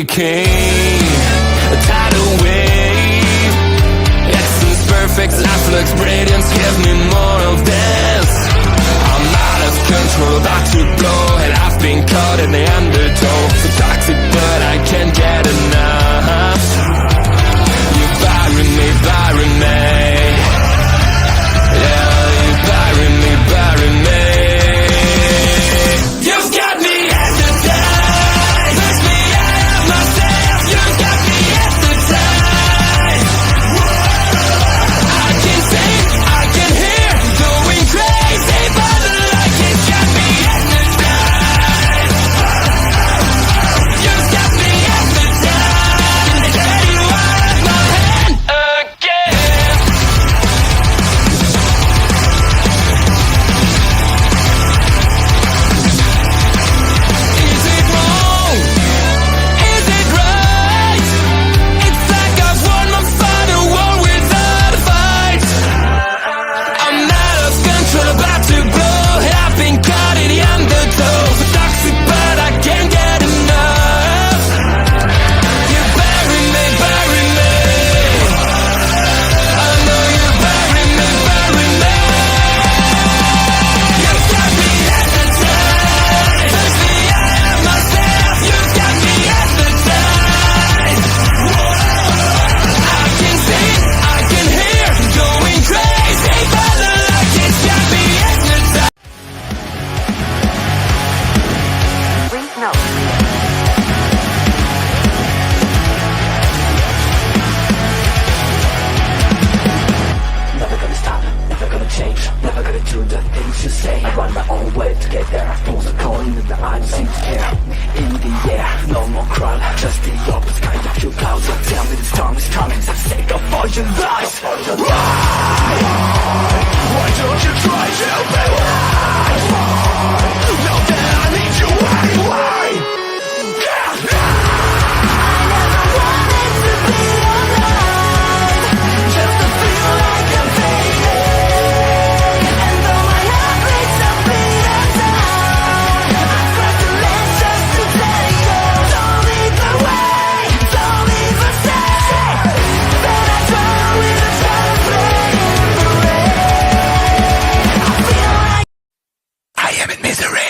King, a tidal wave. Essence perfect, life looks brilliant. Give me more of this. I'm out of control, about to blow, and I've been caught in the undertow. So toxic, but I can't get enough. You bury me, bury me. Yeah, you bury me, bury me. You've got me at the time. Push me out of myself. You've got me at the time. I can see, I can hear, going crazy, but the light has got me at the time. You've got me at the time. Get you out of my hand again. Is it wrong? Is it right? It's like I've won my final war without a fight. I'm out of control, about to blow, and I've been caught in the undertow. So toxic, but I can't get enough. You bury me, bury me. I know you bury me, bury me. You've got me at the time. Push me out of myself. You've got me at the time. I can see, I can hear, going crazy, but the light has got me at the time. Please note, Never gonna stop, never gonna change, never gonna do the things you say. I run my own way to get there. Those are calling and I don't seem to care. In the air, no more crowd, just the opposite kind of few clouds. So tell me the storm is coming, for the sake of all your lies. Why don't you try to be wise? Know that I need you anyway. Just to feel like I'm fading. And though my heart breaks a beat at time, I try to let just to let go. Don't lead the way, don't leave a step. Then I try with a try to play in the rain. I feel like I am in misery.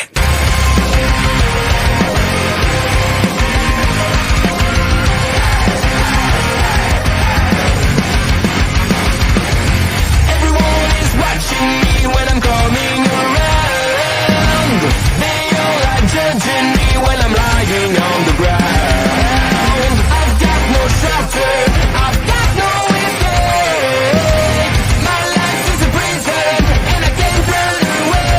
Everyone is watching me when I'm coming around. They all are judging me when I'm lying on the ground. I've got no shelter, I've got no escape. My life is a prison and I can't run away.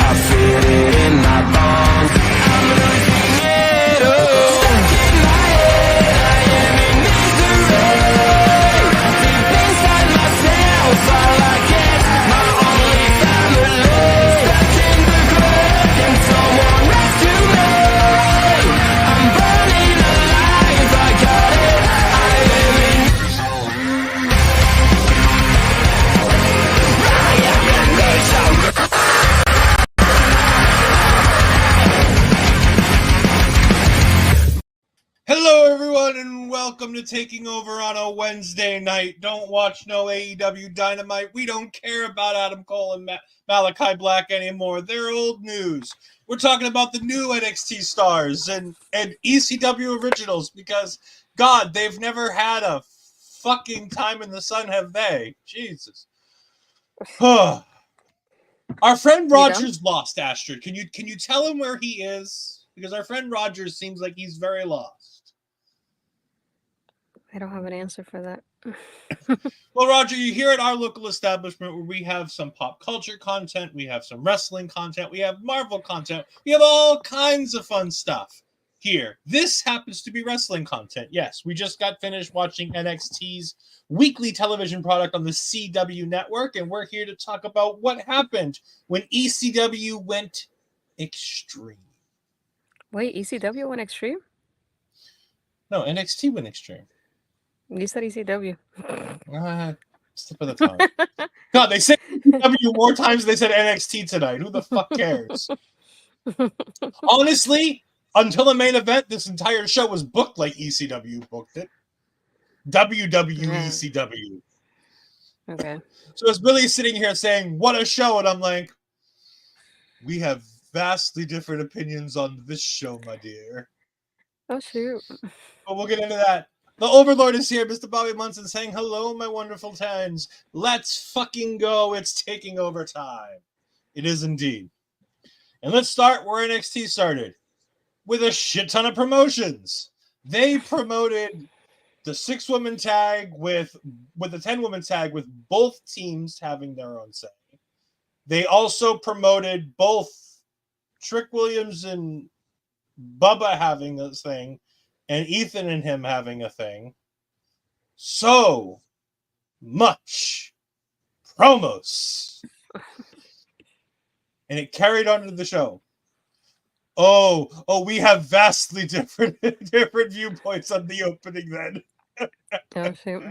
I feel it in my bones, I'm losing it all. Stuck in my head, I am in misery. Deep inside myself, all I get, my only family. Stuck in the grave, can someone rescue me? I'm burning alive, I got it, I am in Hello, everyone, and welcome to Taking Over on a Wednesday night. Don't watch no AEW Dynamite. We don't care about Adam Cole and Malachi Black anymore. They're old news. We're talking about the new NXT stars and ECW originals because, God, they've never had a fucking time in the sun, have they? Jesus. Our friend Rogers lost, Astrid. Can you tell him where he is? Because our friend Rogers seems like he's very lost. I don't have an answer for that. Well, Roger, you're here at our local establishment where we have some pop culture content, we have some wrestling content, we have Marvel content, we have all kinds of fun stuff here. This happens to be wrestling content. Yes, we just got finished watching NXT's weekly television product on the CW network, and we're here to talk about what happened when ECW went extreme. Wait, ECW went extreme? No, NXT went extreme. You said ECW. Slip of the tongue. God, they said ECW more times than they said NXT tonight. Who the fuck cares? Honestly, Until the main event, this entire show was booked like ECW booked it. WWECW. Okay. So it's Billy sitting here saying, what a show. And I'm like, we have vastly different opinions on this show, my dear. Oh shoot. But we'll get into that. The Overlord is here, Mr. Bobby Munson, saying, hello, my wonderful tens. Let's fucking go. It's taking over time. It is indeed. And let's start where NXT started, with a shit ton of promotions. They promoted the 6-woman tag with the 10-woman tag with both teams having their own say. They also promoted both Trick Williams and Bubba having a thing and Ethan and him having a thing. So much promos. And it carried on to the show. Oh, we have vastly different viewpoints on the opening then. Oh shoot.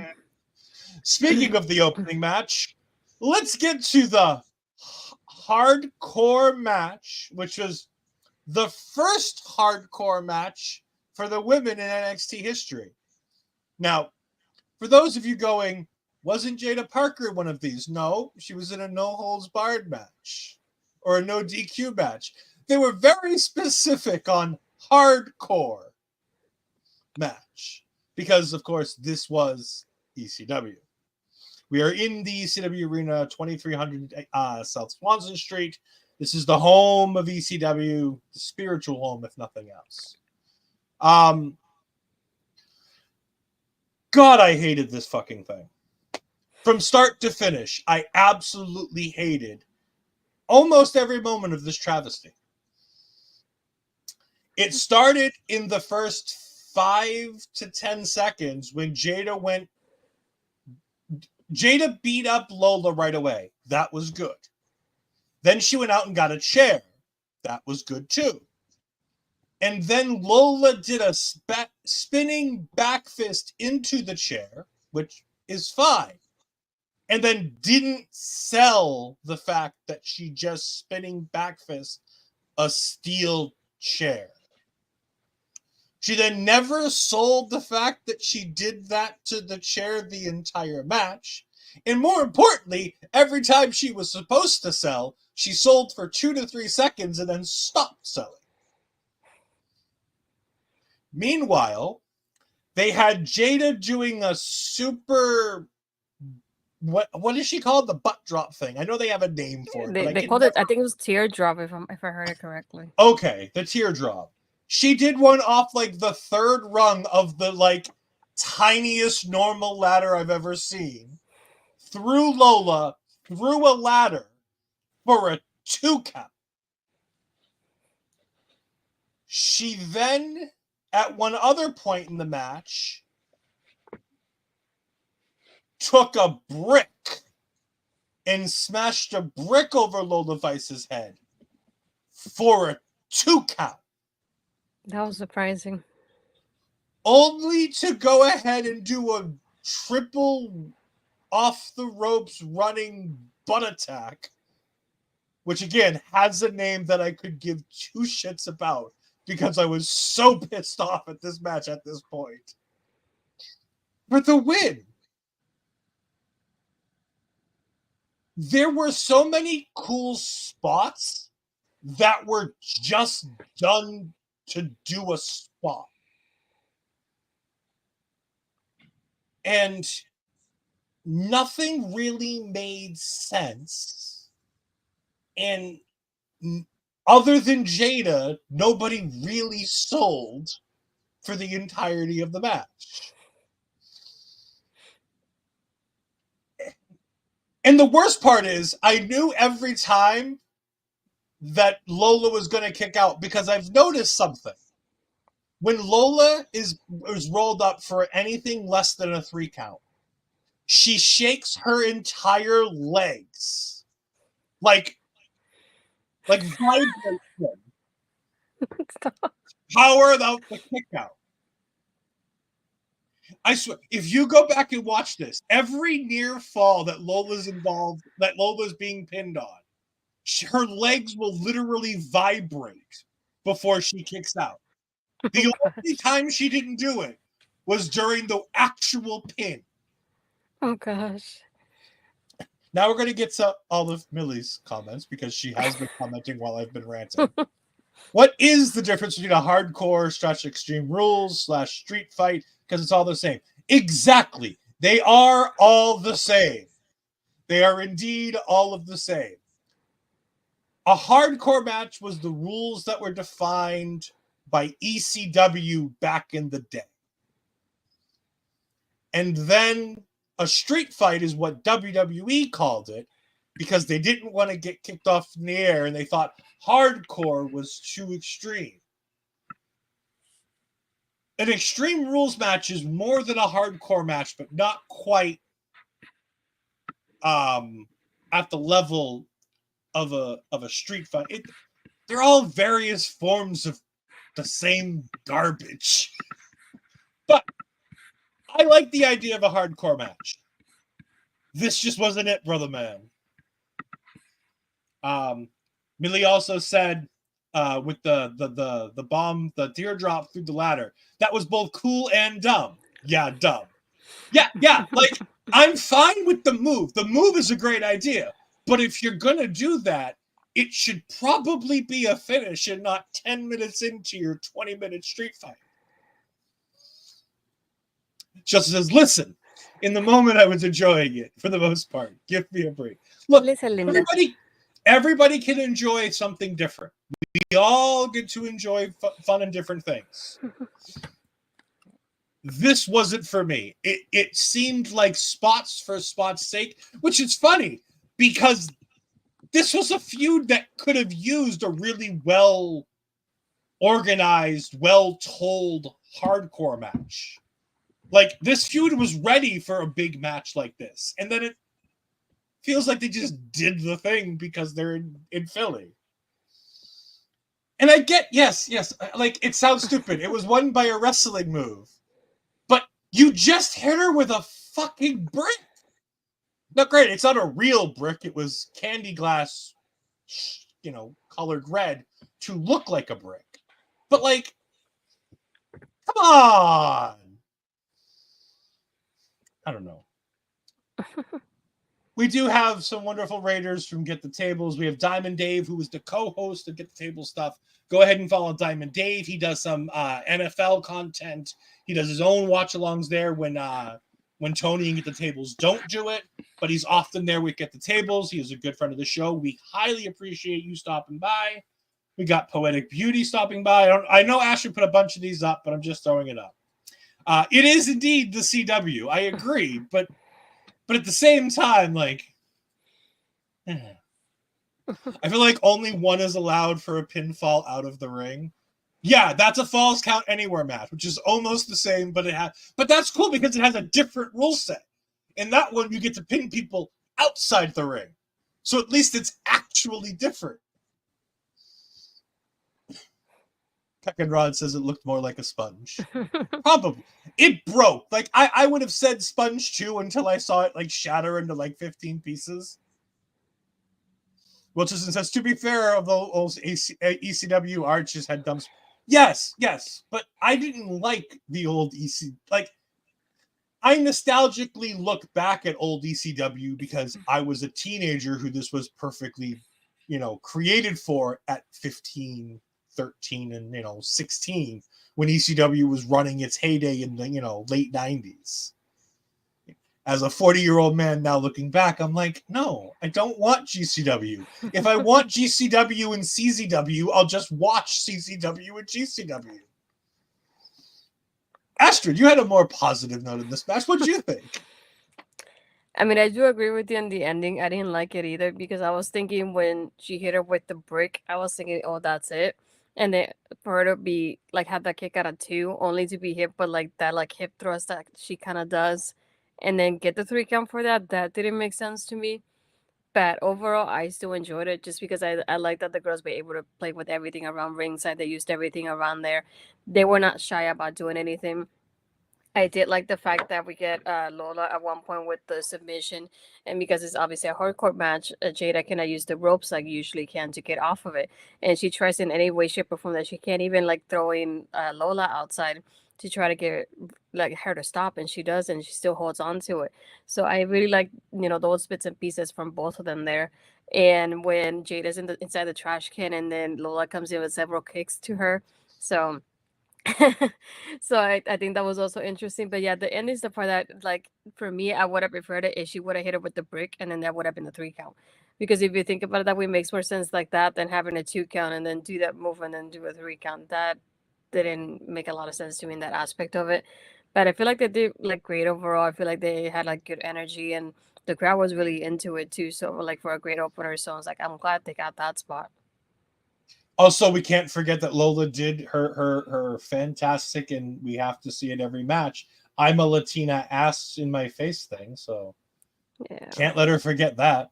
Speaking of the opening match, let's get to the hardcore match, which was the first hardcore match for the women in NXT history. Now, for those of you going, wasn't Jada Parker one of these? No, she was in a no-holds-barred match or a no DQ match. They were very specific on hardcore match because, of course, this was ECW. We are in the ECW Arena, 2300 South Swanson Street. This is the home of ECW, the spiritual home, if nothing else. God, I hated this fucking thing. From start to finish, I absolutely hated almost every moment of this travesty. It started in the first 5 to 10 seconds when Jada beat up Lola right away. That was good. Then she went out and got a chair. That was good too. And then Lola did a spinning back fist into the chair, which is fine. And then didn't sell the fact that she just spinning back fist a steel chair. She then never sold the fact that she did that to the chair the entire match. And more importantly, every time she was supposed to sell, she sold for 2 to 3 seconds and then stopped selling. Meanwhile, they had Jada doing a super... What is she called? The butt drop thing. I know they have a name for it. They called it, I think it was teardrop if I heard it correctly. Okay, the teardrop. She did one off like the third rung of the like tiniest normal ladder I've ever seen. Through Lola, through a ladder for a 2 count. She then, at one other point in the match, took a brick and smashed a brick over Lola Vice's head for a 2 count. That was surprising. Only to go ahead and do a triple off the ropes running butt attack, which again has a name that I could give 2 shits about because I was so pissed off at this match at this point. For the win. There were so many cool spots that were just done to do a spot. And nothing really made sense. And other than Jada, nobody really sold for the entirety of the match. And the worst part is, I knew every time that Lola was going to kick out because I've noticed something. When Lola is rolled up for anything less than a 3 count, she shakes her entire legs. Like vibration. Power out the kick out. I swear, if you go back and watch this, every near fall that Lola's involved, that Lola's being pinned on, her legs will literally vibrate before she kicks out. The only time she didn't do it was during the actual pin. Oh gosh. Now we're going to get to all of Millie's comments because she has been commenting while I've been ranting. What is the difference between a hardcore / extreme rules / street fight? Because it's all the same. Exactly. They are all the same. They are indeed all of the same. A hardcore match was the rules that were defined by ECW back in the day. And then a street fight is what WWE called it because they didn't want to get kicked off in the air and they thought hardcore was too extreme. An Extreme Rules match is more than a hardcore match, but not quite at the level of a street fight. They're all various forms of the same garbage. But I like the idea of a hardcore match. This just wasn't it, brother man. Millie also said with the bomb, the teardrop through the ladder, that was both cool and dumb. Yeah, dumb. Yeah, like, I'm fine with the move. The move is a great idea. But if you're going to do that, it should probably be a finish and not 10 minutes into your 20-minute street fight. Just says, listen, in the moment I was enjoying it for the most part. Give me a break. Look, Listen, Linda. everybody can enjoy something different. We all get to enjoy fun and different things. This wasn't for me. It seemed like spots for spots' sake, which is funny because this was a feud that could have used a really well organized, well told hardcore match. Like, this feud was ready for a big match like this. And then it feels like they just did the thing because they're in Philly. And I get, yes, like, it sounds stupid. It was won by a wrestling move. But you just hit her with a fucking brick. Now, great, it's not a real brick. It was candy glass, colored red to look like a brick. But, like, come on. I don't know. We do have some wonderful raiders from Get the Tables. We have Diamond Dave, who is the co-host of Get the Table stuff. Go ahead and follow Diamond Dave. He does some NFL content. He does his own watch-alongs there when Tony and Get the Tables don't do it. But he's often there with Get the Tables. He is a good friend of the show. We highly appreciate you stopping by. We got Poetic Beauty stopping by. I know Ashley put a bunch of these up, but I'm just throwing it up. It is indeed the CW. I agree, but at the same time, like, I feel like only one is allowed for a pinfall out of the ring. Yeah, that's a Falls Count Anywhere match, which is almost the same, but that's cool because it has a different rule set. In that one, you get to pin people outside the ring, so at least it's actually different. Rod says it looked more like a sponge. Probably. It broke. Like, I would have said sponge too until I saw it, like, shatter into, like, 15 pieces. Wilcherson says, to be fair, of the old ECW arches had dumps. Yes, but I didn't like the old EC. Like, I nostalgically look back at old ECW because I was a teenager who this was perfectly, created for at 15, 13, and 16 when ECW was running its heyday in the late 90s. As a 40-year-old man now looking back, I'm like, no, I don't want GCW. If I want GCW and CZW, I'll just watch CZW and GCW. Astrid, you had a more positive note in this match. What'd you think? I mean, I do agree with you on the ending. I didn't like it either because I was thinking when she hit her with the brick, I was thinking, oh, that's it. And then for her to be like have that kick out of 2, only to be hit, but like that like hip thrust that she kind of does, and then get the 3 count for that didn't make sense to me. But overall, I still enjoyed it just because I like that the girls were able to play with everything around ringside. They used everything around there. They were not shy about doing anything. I did like the fact that we get Lola at one point with the submission, and because it's obviously a hardcore match, Jada cannot use the ropes like usually can to get off of it, and she tries in any way, shape, or form that she can, even like throwing Lola outside to try to get like her to stop, and she does, and she still holds on to it. So I really like those bits and pieces from both of them there. And when Jada's inside the trash can, and then Lola comes in with several kicks to her, so. So I think that was also interesting. But yeah, the end is the part that, like, for me, I would have preferred it if she would have hit it with the brick and then that would have been the 3 count. Because if you think about it that way, it makes more sense like that than having a 2 count and then do that move and then do a 3 count. That didn't make a lot of sense to me in that aspect of it. But I feel like they did like great overall. I feel like they had like good energy and the crowd was really into it too. So like for a great opener, so I was like, I'm glad they got that spot. Also, we can't forget that Lola did her fantastic, and we have to see it every match. I'm a Latina ass in my face thing, so Yeah. can't let her forget that.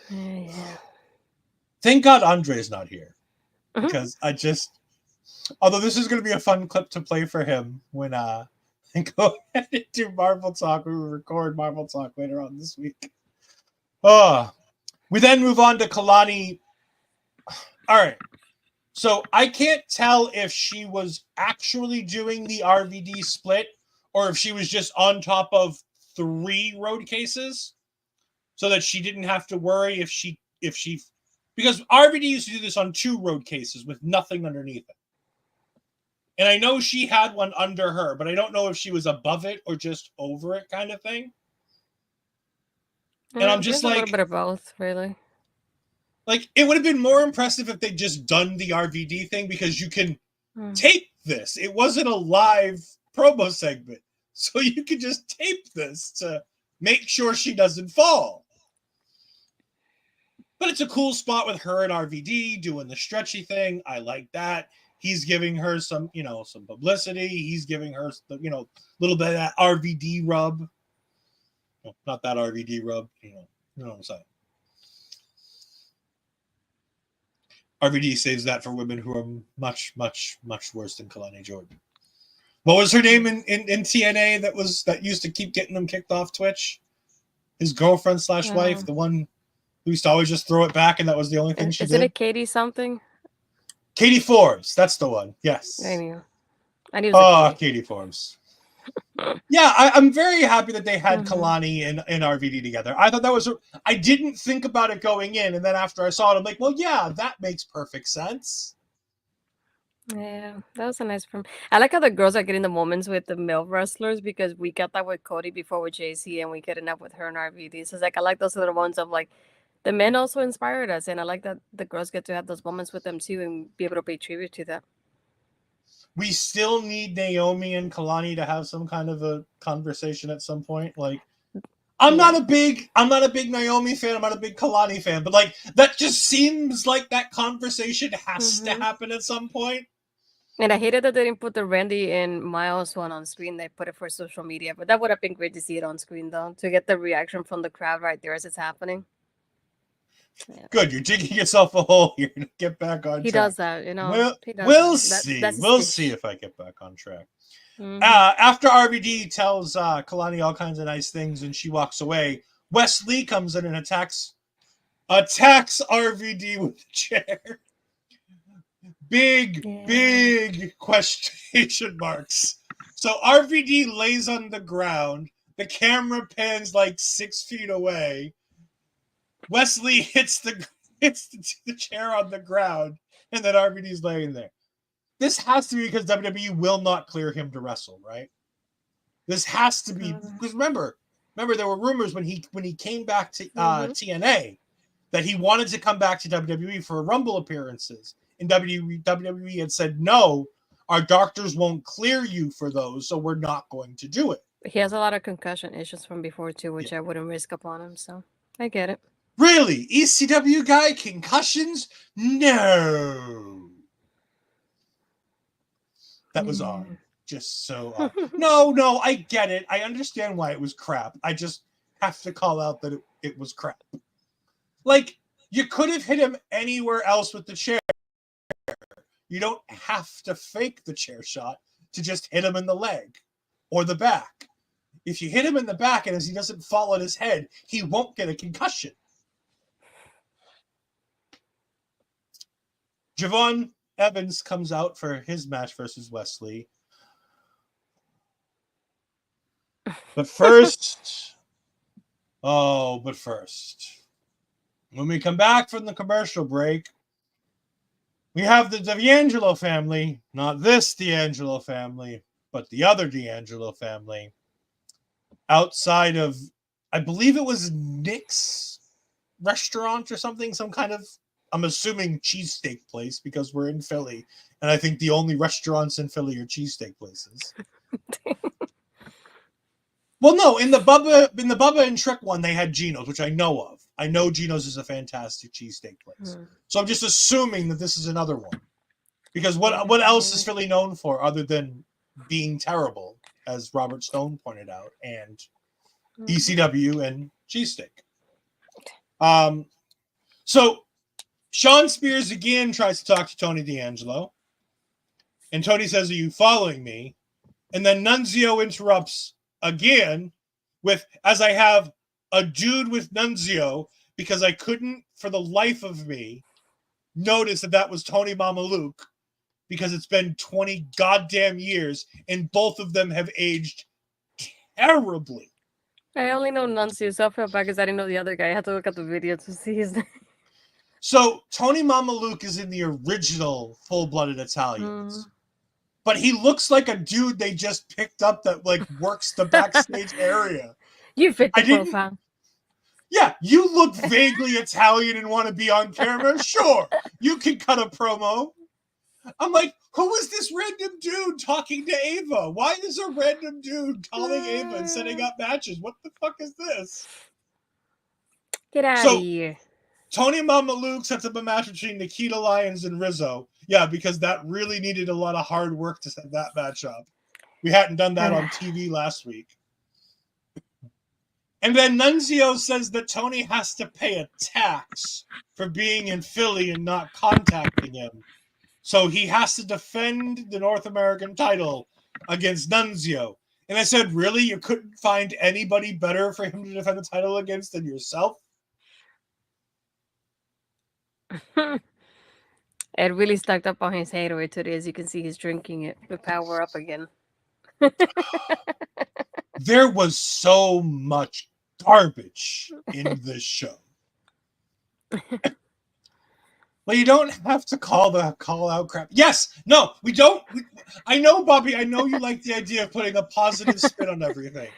Yeah. Thank God Andre's not here. Mhm. Because although this is going to be a fun clip to play for him when go ahead and do Marvel Talk. We will record Marvel Talk later on this week. We then move on to Kelani. All right. So I can't tell if she was actually doing the RVD split or if she was just on top of 3 road cases so that she didn't have to worry if she because RVD used to do this on 2 road cases with nothing underneath it. And I know she had one under her, but I don't know if she was above it or just over it kind of thing. And I'm just a little like, bit of both, really. like, it would have been more impressive if they'd just done the RVD thing because you can tape this. It wasn't a live promo segment. So you could just tape this to make sure she doesn't fall. But it's a cool spot with her and RVD doing the stretchy thing. I like that. He's giving her some, some publicity. He's giving her, a little bit of that RVD rub. Well, not that RVD rub, you know what I'm saying. RVD saves that for women who are much, much, much worse than Kelani Jordan. What was her name in TNA that used to keep getting them kicked off Twitch? His girlfriend / wife, the one who used to always just throw it back, and that was the only thing she did. Is it a Katie something? Katie Forbes, that's the one. Yes. I knew. I knew it was a Katie. Katie Forbes. Yeah, I'm very happy that they had Kelani and RVD together. I thought that was. I didn't think about it going in, and then after I saw it, I'm like, well, yeah, that makes perfect sense. Yeah, that was a nice film. I like how the girls are getting the moments with the male wrestlers because we got that with Cody before with JC, and we get enough with her and RVD. So it's like I like those little ones of like the men also inspired us, and I like that the girls get to have those moments with them too and be able to pay tribute to that. We still need Naomi and Kelani to have some kind of a conversation at some point. Like, I'm not a big Naomi fan. I'm not a big Kelani fan, but like that just seems like that conversation has to happen at some point. And I hated that they didn't put the Randy and Miles one on screen. They put it for social media, but that would have been great to see it on screen though, to get the reaction from the crowd right there as it's happening. Yeah. Good, you're digging yourself a hole here to get back on track. He does that, We'll see. We'll see if I get back on track. After RVD tells Kelani all kinds of nice things and she walks away, Wes Lee comes in and attacks RVD with a chair. Big question marks. So RVD lays on the ground. The camera pans like 6 feet away. Wesley hits the chair on the ground, and then RVD's laying there. This has to be because WWE will not clear him to wrestle, right? This has to be because remember there were rumors when he came back to TNA that he wanted to come back to WWE for Rumble appearances, and WWE had said no, our doctors won't clear you for those, so we're not going to do it. He has a lot of concussion issues from before too, which I wouldn't risk upon him, so I get it. Really? ECW guy? Concussions? No. That was odd. Just so odd. No, I get it. I understand why it was crap. I just have to call out that it was crap. Like, you could have hit him anywhere else with the chair. You don't have to fake the chair shot. to just hit him in the leg or the back. If you hit him in the back and as he doesn't fall on his head, he won't get a concussion. Javon Evans comes out for his match versus Wesley. But first, when we come back from the commercial break, we have the D'Angelo family, not this D'Angelo family, but the other D'Angelo family, outside of, I believe it was Nyx restaurant or something, some kind of, I'm assuming cheesesteak place because we're in Philly, and I think the only restaurants in Philly are cheesesteak places. Well, no, in the Bubba and Trick one, they had Geno's, which I know of. I know Geno's is a fantastic cheesesteak place. So I'm just assuming that this is another one. Because what else is Philly known for other than being terrible, as Robert Stone pointed out, and ECW and cheesesteak? So Sean Spears again tries to talk to Tony D'Angelo. And Tony says, "Are you following me?" And then Nunzio interrupts again with, as I have a dude with Nunzio, because I couldn't for the life of me notice that was Tony Mamaluke, because it's been 20 goddamn years and both of them have aged terribly. I only know Nunzio, so I feel bad because I didn't know the other guy. I had to look at the video to see his name. So Tony Mamaluke is in the original Full-Blooded Italians. But he looks like a dude they just picked up that like works the backstage area. You fit the profile. Yeah, you look vaguely Italian and want to be on camera? Sure, you can cut a promo. I'm like, who is this random dude talking to Ava? Why is a random dude calling Ava and setting up matches? What the fuck is this? Get out of here. Tony Mamaluke sets up a match between Nikita Lyons and Rizzo. Yeah, because that really needed a lot of hard work to set that match up. We hadn't done that on TV last week. And then Nunzio says that Tony has to pay a tax for being in Philly and not contacting him. So he has to defend the North American title against Nunzio. And I said, really? You couldn't find anybody better for him to defend the title against than yourself? Ed really stacked up on his haterade today. As you can see, he's drinking it with Power Up again. There was so much garbage in this show. Well, you don't have to call out crap. Yes, no, we don't. I know, Bobby, I know you like the idea of putting a positive spin on everything.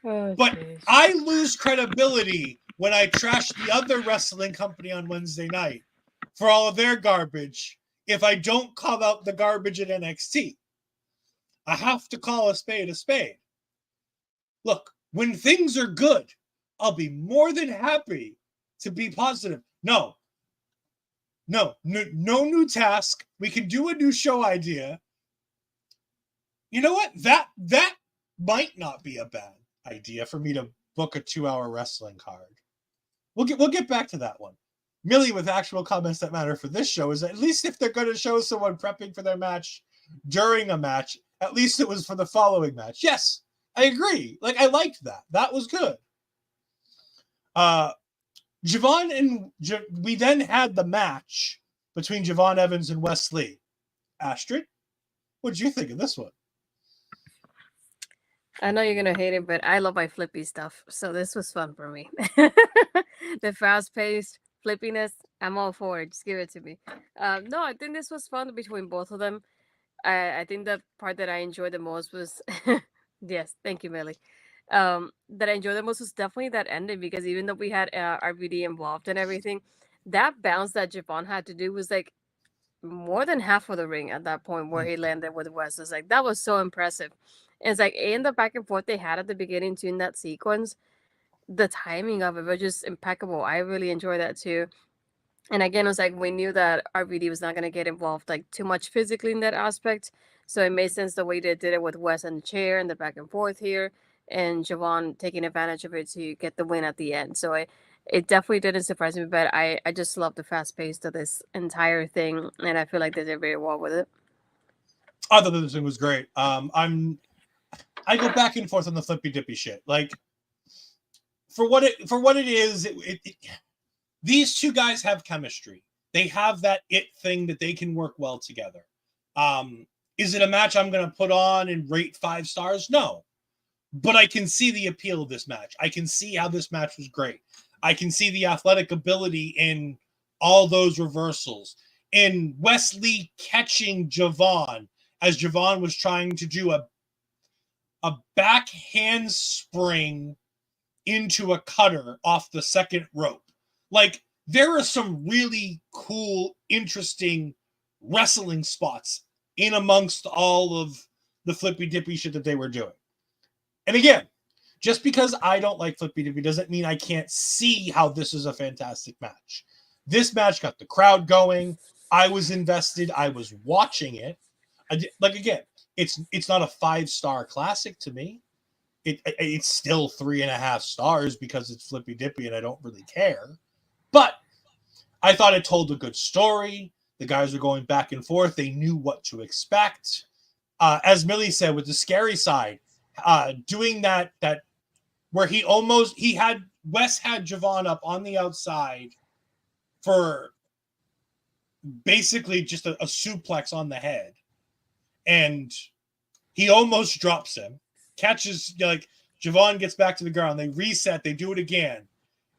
But I lose credibility when I trash the other wrestling company on Wednesday night for all of their garbage if I don't call out the garbage at NXT. I have to call a spade a spade. Look, when things are good, I'll be more than happy to be positive. No new task. We can do a new show idea. You know what? That might not be a bad idea for me to book a 2-hour wrestling card. We'll get back to that one. Millie with actual comments that matter for this show is at least if they're going to show someone prepping for their match during a match, at least it was for the following match. Yes, I agree. Like, I liked that. That was good. We then had the match between Javon Evans and Wes Lee. Astrid, what did you think of this one? I know you're gonna hate it, but I love my flippy stuff, so this was fun for me. The fast-paced flippiness, I'm all for it. Just give it to me. No, I think this was fun between both of them. I think the part that I enjoyed the most was, yes, thank you, Millie. That I enjoyed the most was definitely that ending, because even though we had RVD involved and everything, that bounce that Javon had to do was like more than half of the ring at that point where he landed with Wes. It's like, that was so impressive. And it's like, in the back and forth they had at the beginning too in that sequence, the timing of it was just impeccable. I really enjoyed that too. And again, it was like, we knew that RVD was not going to get involved like too much physically in that aspect. So it made sense the way they did it with Wes and the chair and the back and forth here, and Javon taking advantage of it to get the win at the end. So it definitely didn't surprise me, but I just love the fast pace of this entire thing, and I feel like they did very well with it. I thought this thing was great. I go back and forth on the flippy dippy shit. Like for what it is, these two guys have chemistry. They have that it thing that they can work well together. Is it a match I'm going to put on and rate 5 stars? No. But I can see the appeal of this match. I can see how this match was great. I can see the athletic ability in all those reversals. In Wesley catching Javon as Javon was trying to do a back handspring into a cutter off the second rope. Like, there are some really cool, interesting wrestling spots in amongst all of the flippy dippy shit that they were doing. And again, just because I don't like flippy dippy doesn't mean I can't see how this is a fantastic match. This match got the crowd going. I was invested. I was watching it. Again, it's not a 5-star classic to me. It's still 3.5 stars because it's flippy dippy and I don't really care. But I thought it told a good story. The guys were going back and forth. They knew what to expect. As Millie said, with the scary side, doing that where Wes had Javon up on the outside for basically just a suplex on the head. And he almost drops him, catches, like, Javon gets back to the ground. They reset. They do it again.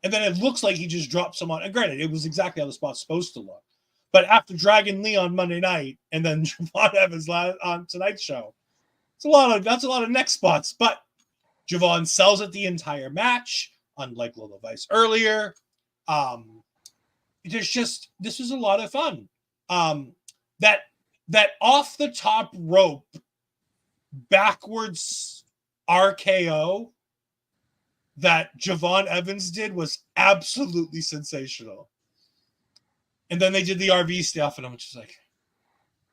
And then it looks like he just drops him on. And granted, it was exactly how the spot's supposed to look. But after Dragon Lee on Monday night and then Javon Evans on tonight's show, that's a lot of neck spots. But Javon sells it the entire match, unlike Lola Vice earlier. This was a lot of fun. That off the top rope backwards RKO that Javon Evans did was absolutely sensational. And then they did the RV stuff, and I'm just like,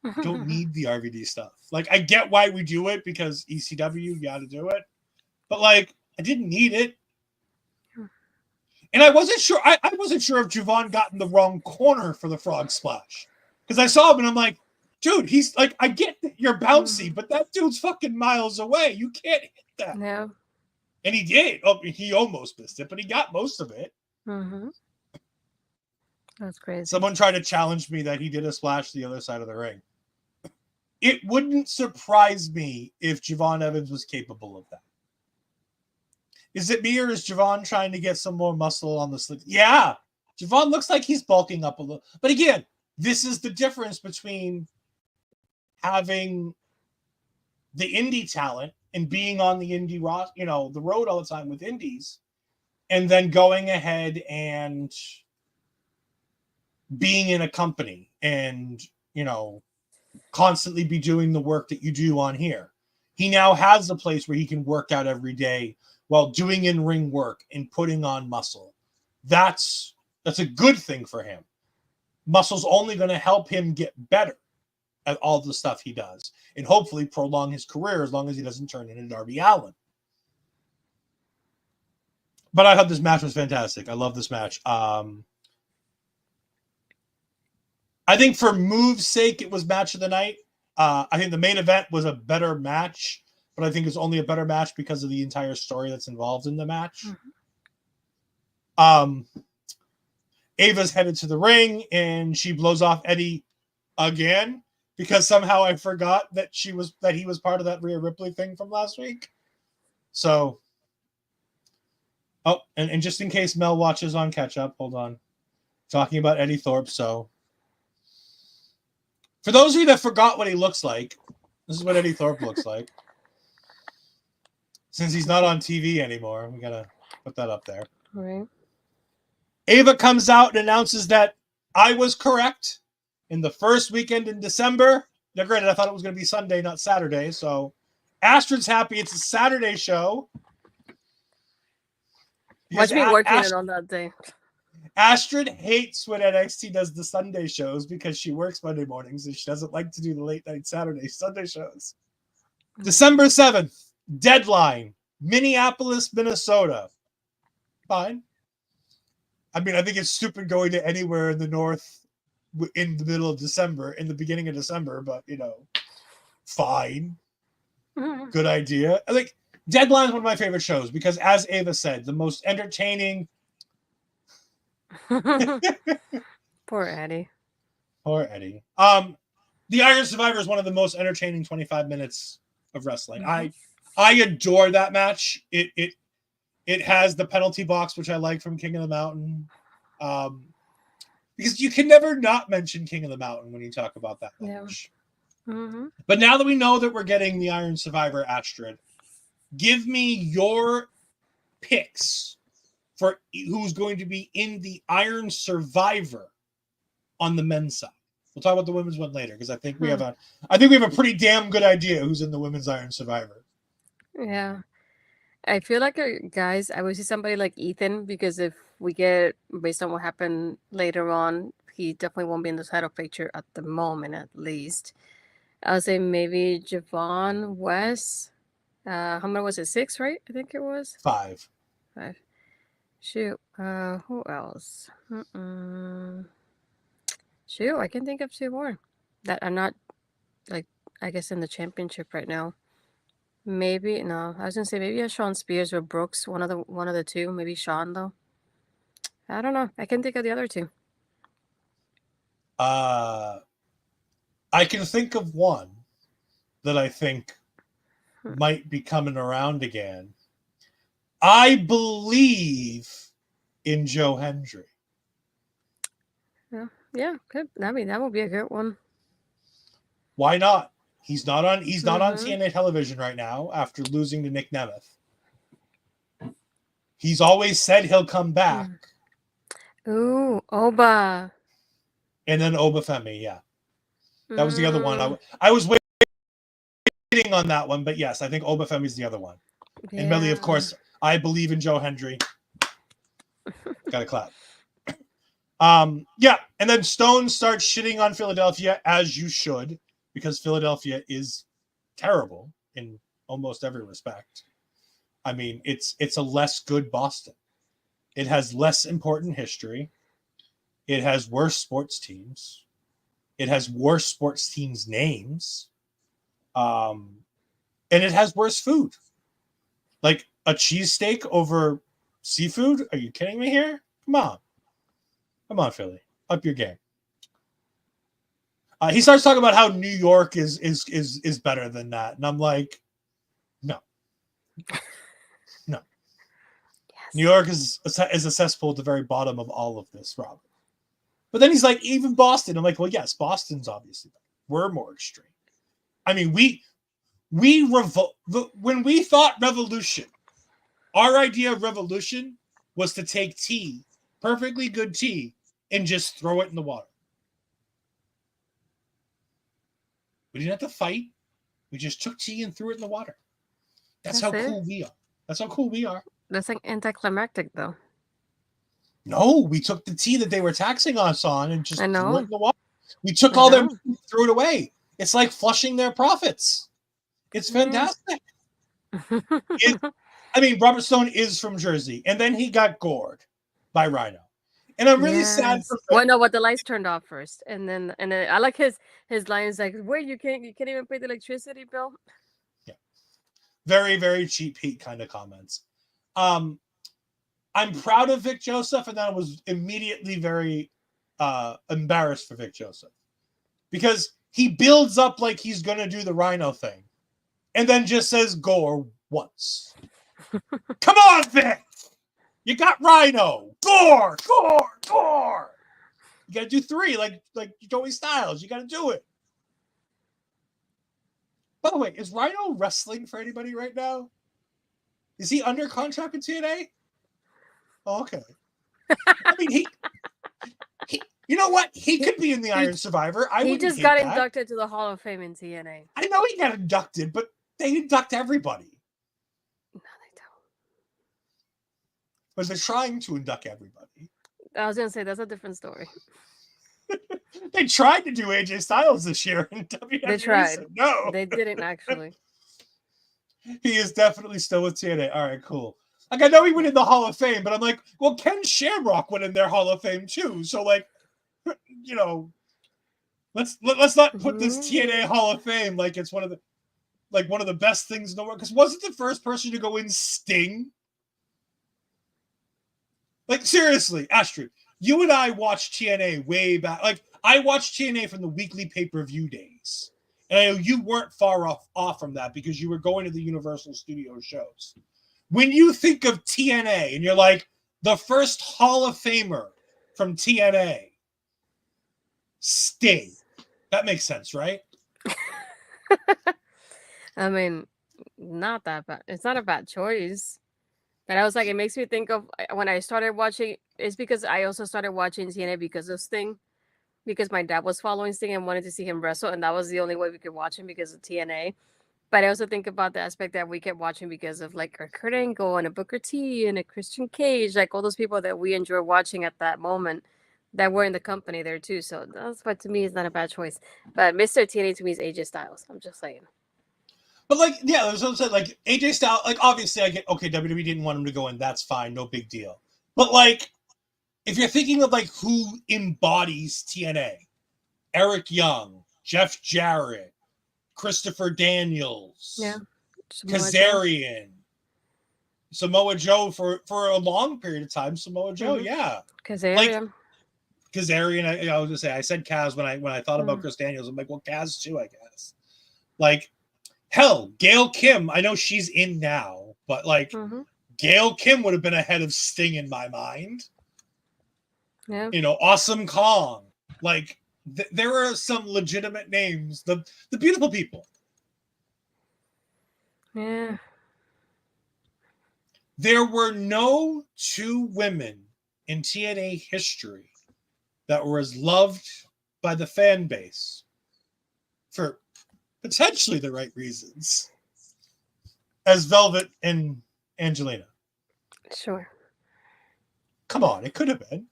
I don't need the RVD stuff. Like, I get why we do it because ECW, you got to do it. But, like, I didn't need it. And I wasn't sure. I wasn't sure if Javon got in the wrong corner for the frog splash. Because I saw him, and I'm like, dude, he's like, I get that you're bouncy, but that dude's fucking miles away. You can't hit that. No. And he did. Oh, he almost missed it, but he got most of it. Mm-hmm. That's crazy. Someone tried to challenge me that he did a splash to the other side of the ring. It wouldn't surprise me if Javon Evans was capable of that. Is it me or is Javon trying to get some more muscle on the slick? Yeah. Javon looks like he's bulking up a little. But again, this is the difference between having the indie talent and being on the indie the road all the time with indies, and then going ahead and being in a company and, constantly be doing the work that you do on here. He now has a place where he can work out every day while doing in-ring work and putting on muscle. That's a good thing for him. Muscle's only going to help him get better at all the stuff he does and hopefully prolong his career as long as he doesn't turn into Darby Allin. But I thought this match was fantastic. I love this match. I think for move's sake, it was match of the night. I think the main event was a better match, but I think it's only a better match because of the entire story that's involved in the match. Mm-hmm. Ava's headed to the ring, and she blows off Eddie again because somehow I forgot that he was part of that Rhea Ripley thing from last week. So, and just in case Mel watches on catch up, hold on. Talking about Eddie Thorpe, so. For those of you that forgot what he looks like, this is what Eddie Thorpe looks like. Since he's not on TV anymore, we gotta put that up there. Right. Ava comes out and announces that I was correct in the first weekend in December. Now, granted, I thought it was going to be Sunday, not Saturday. So Astrid's happy it's a Saturday show. Watch me working it on that day. Astrid hates when NXT does the Sunday shows because she works Monday mornings and she doesn't like to do the late night Sunday shows. December 7th, deadline, Minneapolis, Minnesota. Fine. I mean, I think it's stupid going to anywhere in the north in the middle of December, in the beginning of December, but fine. Mhm. Good idea. Like, Deadline is one of my favorite shows because, as Ava said, the most entertaining. Poor Eddie. Poor Eddie. The Iron Survivor is one of the most entertaining 25 minutes of wrestling. Mhm. I adore that match. It has the penalty box, which I like from King of the Mountain. Because you can never not mention King of the Mountain when you talk about that match. Mhm. But now that we know that we're getting the Iron Survivor, Astrid, give me your picks for who's going to be in the Iron Survivor on the men's side. We'll talk about the women's one later because I think we have a pretty damn good idea who's in the women's Iron Survivor. Yeah. I feel like, guys, I would see somebody like Ethan because if we get, based on what happened later on, he definitely won't be in the title picture at the moment, at least. I would say maybe Javon West. How many was it? 6, right? I think it was 5. 5. Shoot. Who else? Shoot, I can think of 2 more that are not, like, I guess in the championship right now. Maybe no. I was gonna say maybe a Sean Spears or Brooks, one of the 2. Maybe Sean though. I don't know. I can think of the other 2. I can think of one that I think might be coming around again. I believe in Joe Hendry. Yeah, good. I mean, that would be a good one. Why not? He's not on TNA television right now after losing to Nick Nemeth. He's always said he'll come back. Ooh, Oba. And then Obafemi, yeah. That was the other one. I was waiting on that one, but yes, I think Obafemi's the other one. Yeah. And Millie, of course, I believe in Joe Hendry. Gotta clap. Yeah, and then Stone starts shitting on Philadelphia, as you should, because Philadelphia is terrible in almost every respect. I mean, it's a less good Boston. It has less important history. It has worse sports teams. It has worse sports teams' names. And it has worse food. Like a cheesesteak over seafood? Are you kidding me here? Come on. Come on, Philly. Up your game. He starts talking about how New York is better than that. And I'm like, no. No. Yes. New York is a cesspool at the very bottom of all of this, Rob. But then he's like, even Boston. I'm like, well, yes, Boston's obviously better. We're more extreme. I mean, when we thought revolution, our idea of revolution was to take tea, perfectly good tea, and just throw it in the water. We didn't have to fight. We just took tea and threw it in the water. That's how cool we are. That's how cool we are. That's like anticlimactic, though. No, we took the tea that they were taxing us on and just I know. threw it in the water. We took all their money and threw it away. It's like flushing their profits. It's fantastic. I mean, Robert Stone is from Jersey, and then he got gored by Rhino. And I'm really sad for Well, no, but the lights turned off first, and then I like his lines like, "Wait, you can't even pay the electricity bill." Yeah, very, very cheap heat kind of comments. I'm proud of Vic Joseph, and then I was immediately very embarrassed for Vic Joseph because he builds up like he's going to do the Rhino thing, and then just says "gore" once. Come on, Vic! You got Rhino, gore. You got to do 3 like Joey Styles. You got to do it. By the way, is Rhino wrestling for anybody right now? Is he under contract with TNA? Oh, okay. I mean, he you know what? He could be in the Iron Survivor. He just got inducted to the Hall of Fame in TNA. I know he got inducted, but they induct everybody. No, they don't. But they're trying to induct everybody. I was gonna say that's a different story. They tried to do AJ Styles this year in WWE. They tried. Said no, They didn't actually. He is definitely still with TNA. All right, cool. Like, I know he went in the Hall of Fame, but I'm like, well, Ken Shamrock went in their Hall of Fame too. So, like, you know, Let's not put this TNA Hall of Fame like it's one of the best things in the world. Because wasn't the first person to go in Sting? Like, seriously, Astrid, you and I watched TNA way back. Like, I watched TNA from the weekly pay-per-view days. And I know you weren't far off from that because you were going to the Universal Studios shows. When you think of TNA and you're like, the first Hall of Famer from TNA, Sting. That makes sense, right? I mean, not that bad. It's not a bad choice. But I was like, it makes me think of when I started watching. It's because I also started watching TNA because of Sting, because my dad was following Sting and wanted to see him wrestle, and that was the only way we could watch him because of TNA. But I also think about the aspect that we kept watching because of like a Kurt Angle and a Booker T and a Christian Cage, like all those people that we enjoy watching at that moment that were in the company there too. So that's what to me is not a bad choice. But Mr. TNA to me is AJ Styles. I'm just saying. But like, yeah, that's what I'm saying. Like AJ Styles, like obviously I get okay, WWE didn't want him to go in, that's fine, no big deal. But like, if you're thinking of like who embodies TNA, Eric Young, Jeff Jarrett, Christopher Daniels, Yeah, Kazarian, Samoa Joe for a long period of time. Samoa Joe, yeah, Kazarian. Kazarian. I was gonna say I said Kaz when I thought about Chris Daniels. I'm like, well, Kaz too, I guess. Like, hell, Gail Kim. I know she's in now, but like, Gail Kim would have been ahead of Sting in my mind. Yeah, you know, Awesome Kong. Like, there are some legitimate names. The beautiful people. yeah. There were no two women in TNA history that were as loved by the fan base for potentially the right reasons as Velvet and Angelina. Sure. Come on, it could have been.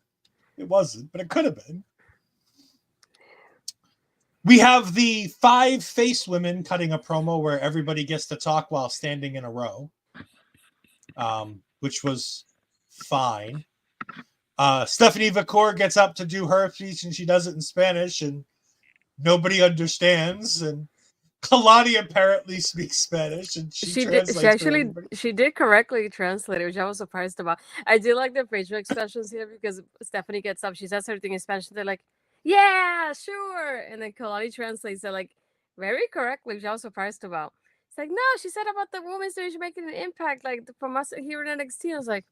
It wasn't, but it could have been. We have the 5 face women cutting a promo where everybody gets to talk while standing in a row, which was fine. Stephanie Vaquer gets up to do her speech, and she does it in Spanish, and nobody understands. And Kelani apparently speaks Spanish, and she translates. She did correctly translate it, which I was surprised about. I do like the facial expressions here because Stephanie gets up, she says everything in Spanish, and they're like, "Yeah, sure," and then Kalani translates it like very correctly, which I was surprised about. It's like, no, she said about the women's division making an impact, like from us here in NXT. I was like,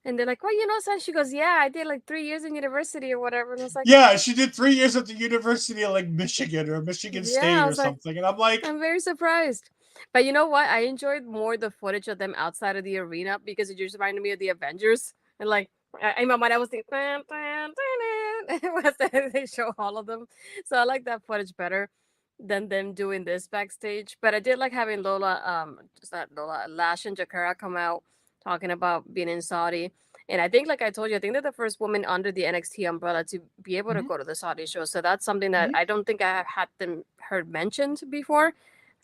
and they're like, well, you know, son. She goes, yeah, I did like 3 years in university or whatever. And I was like, yeah, she did 3 years at the University of like Michigan or Michigan State or something. And I'm like, I'm very surprised. But you know what? I enjoyed more the footage of them outside of the arena because it just reminded me of the Avengers. And like, in my mind, I was thinking, they show all of them. So I like that footage better than them doing this backstage. But I did like having Lash and Jakara come out talking about being in Saudi. And I think, like I told you, I think they're the first woman under the NXT umbrella to be able to go to the Saudi show. So that's something that I don't think I have had them heard mentioned before,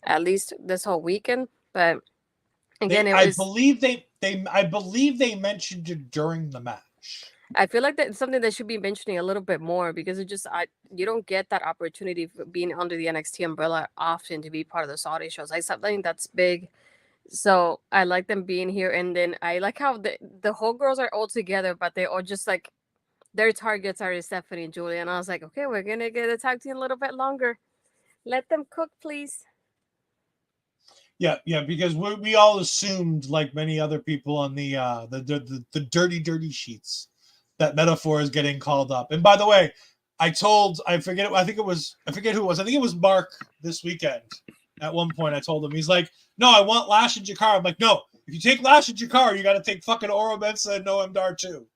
at least this whole weekend. But again, I believe they mentioned it during the match. I feel like that's something they should be mentioning a little bit more because it just you don't get that opportunity for being under the NXT umbrella often to be part of the Saudi shows. Like something that's big. So I like them being here, and then I like how the whole girls are all together, but they all just like their targets are Stephanie and Giulia, and I was like, okay, we're gonna get a tag team a little bit longer. Let them cook, please. Yeah, because we all assumed, like many other people on the dirty sheets, that Metaphor is getting called up. And by the way, I forget who it was. I think it was Mark this weekend. At one point, I told him, he's like, no, I want Lash and Jakara. I'm like, no, if you take Lash and Jakara, you got to take fucking Oro Mensah and Noam Dar too.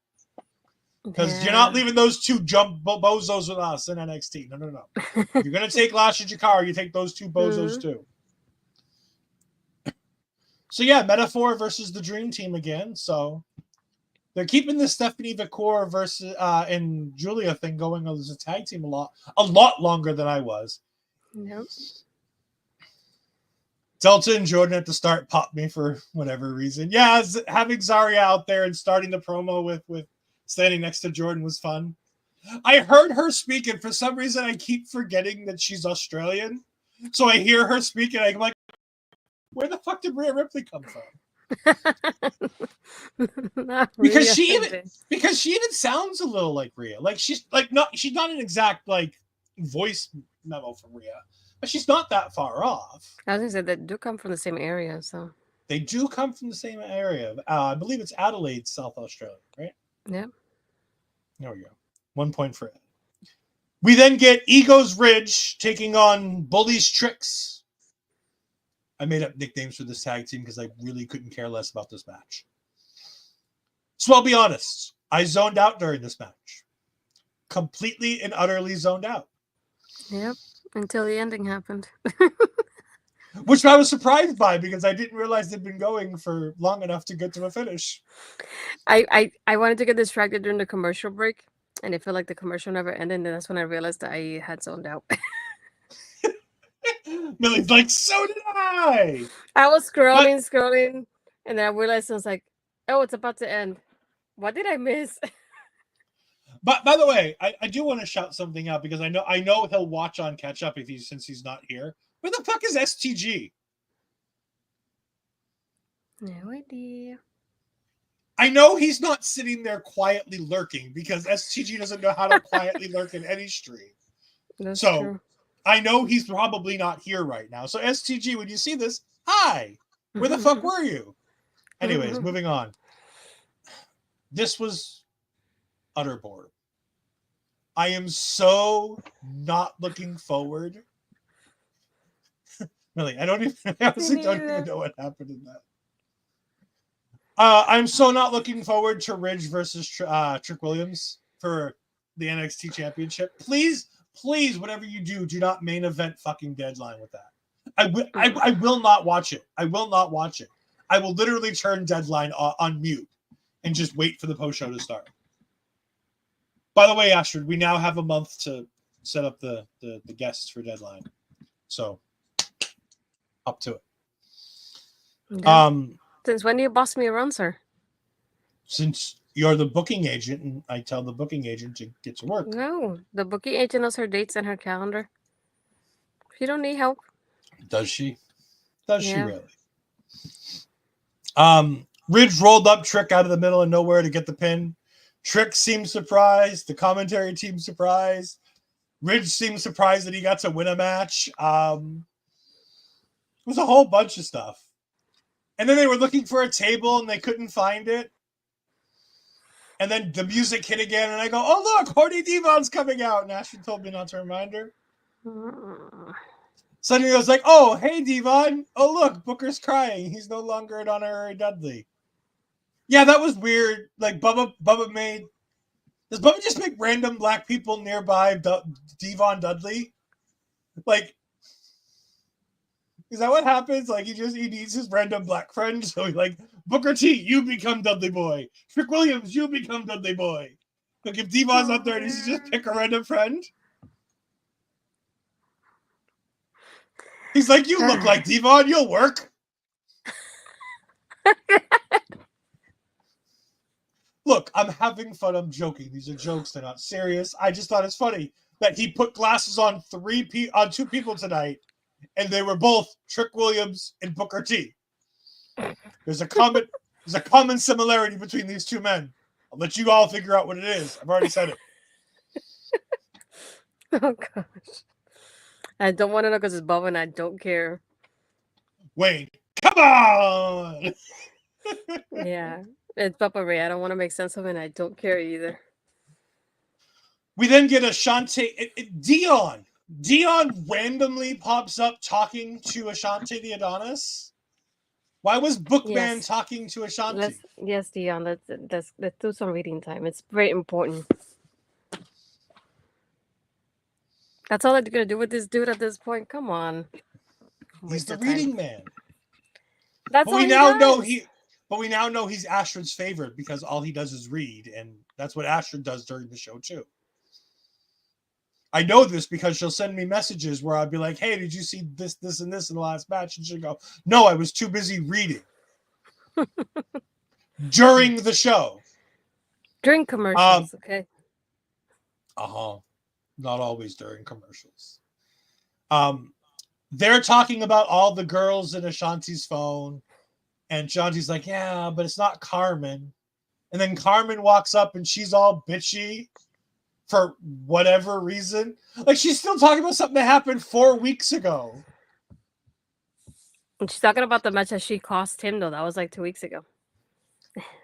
Because you're not leaving those two jump bozos with us in NXT. No. If you're going to take Lash and Jakara, you take those two bozos too. So yeah, Metaphor versus the Dream Team again. So they're keeping the Stephanie Vaquer versus and Giulia thing going as a tag team a lot longer than I was. Nope. Delta and Jordan at the start popped me for whatever reason. Yeah, having Zaria out there and starting the promo with standing next to Jordan was fun. I heard her speak, and for some reason I keep forgetting that she's Australian. So I hear her speak, and I'm like, where the fuck did Rhea Ripley come from? Not Because Rhea she Ripley. even sounds a little like Rhea. Like she's not an exact like voice memo from Rhea, but she's not that far off. I was gonna say they do come from the same area, so They do come from the same area. I believe it's Adelaide, South Australia, right? yeah. There we go. 1 point for it. We then get Ego's Ridge taking on Bully's Tricks. I made up nicknames for this tag team because I really couldn't care less about this match. So I'll be honest. I zoned out during this match. Completely and utterly zoned out. Yep. Until the ending happened. Which I was surprised by because I didn't realize they'd been going for long enough to get to a finish. I wanted to get distracted during the commercial break, and it felt like the commercial never ended, and that's when I realized that I had zoned out. Millie's like, so did I! I was scrolling, and then I realized I was like, oh, it's about to end. What did I miss? But by the way, I do want to shout something out because I know he'll watch on catch up since he's not here. Where the fuck is STG? No idea. I know he's not sitting there quietly lurking because STG doesn't know how to quietly lurk in any stream. That's So true. I know he's probably not here right now. So STG, when you see this, hi, where the fuck were you? Anyways, moving on. This was utter boredom. I am so not looking forward. Really, I honestly don't even know what happened in that. I'm so not looking forward to Ridge versus Trick Williams for the NXT Championship. Please, whatever you do not main event fucking Deadline with that. I will not watch it. I will not watch it. I will literally turn Deadline on mute and just wait for the post show to start. By the way, Astrid, we now have a month to set up the guests for Deadline. So up to it. Okay. Since when do you boss me around, sir? Since you're the booking agent, and I tell the booking agent to get to work. No, the booking agent knows her dates and her calendar. She don't need help. Does she? Does she Yeah. really? Ridge rolled up Trick out of the middle of nowhere to get the pin. Trick seemed surprised. The commentary team surprised. Ridge seemed surprised that he got to win a match. It was a whole bunch of stuff. And then they were looking for a table and they couldn't find it. And then the music hit again, and I go, oh, look, Horny Devon's coming out. And Ashton told me not to remind her. Suddenly I was like, oh, hey, Devon. Oh, look, Booker's crying. He's no longer an honorary Dudley. Yeah, that was weird. Like, Bubba made... Does Bubba just make random black people nearby Devon Dudley? Like... Is that what happens? Like, he needs his random black friend, so he's like, Booker T, you become Dudley Boy. Trick Williams, you become Dudley Boy. Like, if Devon's not there, does he just pick a random friend? He's like, you look like Devon, you'll work. Look, I'm having fun, I'm joking. These are jokes, they're not serious. I just thought it's funny that he put glasses on two people tonight, and they were both Trick Williams and Booker T. There's a common similarity between these two men. I'll let you all figure out what it is. I've already said it. Oh gosh. I don't want to know because it's Bubba and I don't care. Wayne, come on! Yeah. It's Bubba Ray. I don't want to make sense of it and I don't care either. We then get Ashante. Dion. Dion randomly pops up talking to Ashante the Adonis. Why was Bookman talking to Ashante? Yes, Dion. Let's do some reading time. It's very important. That's all they're gonna do with this dude at this point. Come on. He's the reading man. That's but all we he now does. know But we now know he's Astrid's favorite because all he does is read, and that's what Astrid does during the show too. I know this because she'll send me messages where I'll be like, hey, did you see this, this, and this in the last match? And she'll go, no, I was too busy reading. During the show. During commercials, okay? Not always during commercials. They're talking about all the girls in Ashanti's phone, and Ashanti's like, yeah, but it's not Carmen. And then Carmen walks up and she's all bitchy for whatever reason. Like, she's still talking about something that happened 4 weeks ago. And she's talking about the match that she cost him, though. That was like 2 weeks ago.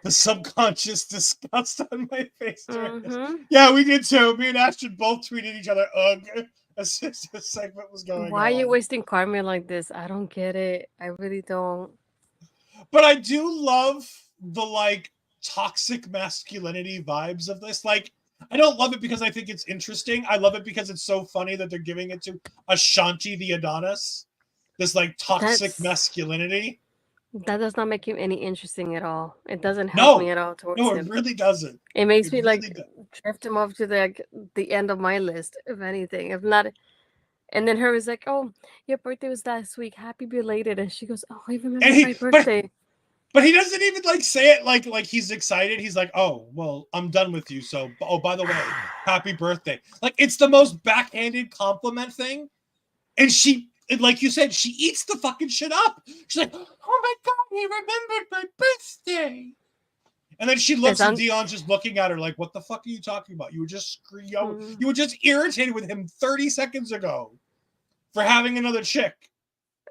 The subconscious disgust on my face. Mm-hmm. Yeah, we did too. Me and Ashton both tweeted each other, ugh, as this segment was going on. Why are you wasting Carmen like this? I don't get it. I really don't. But I do love the, like, toxic masculinity vibes of this. Like, I don't love it because I think it's interesting. I love it because it's so funny that they're giving it to Ashanti the Adonis. This, like, toxic masculinity. That does not make him any interesting at all. It doesn't help me at all towards him. No, it really doesn't. It makes me really drift him off to the end of my list, if anything. If not, and then her was like, "Oh, your birthday was last week. Happy belated." And she goes, "Oh, I remember my birthday." But he doesn't even like say it like he's excited. He's like, "Oh, well, I'm done with you. So, oh, by the way, happy birthday." Like, it's the most backhanded compliment thing, and she. And like you said, she eats the fucking shit up. She's like, "Oh my God, he remembered my birthday." And then she looks and Dion's just looking at her like, "What the fuck are you talking about? You were just you were just irritated with him 30 seconds ago for having another chick."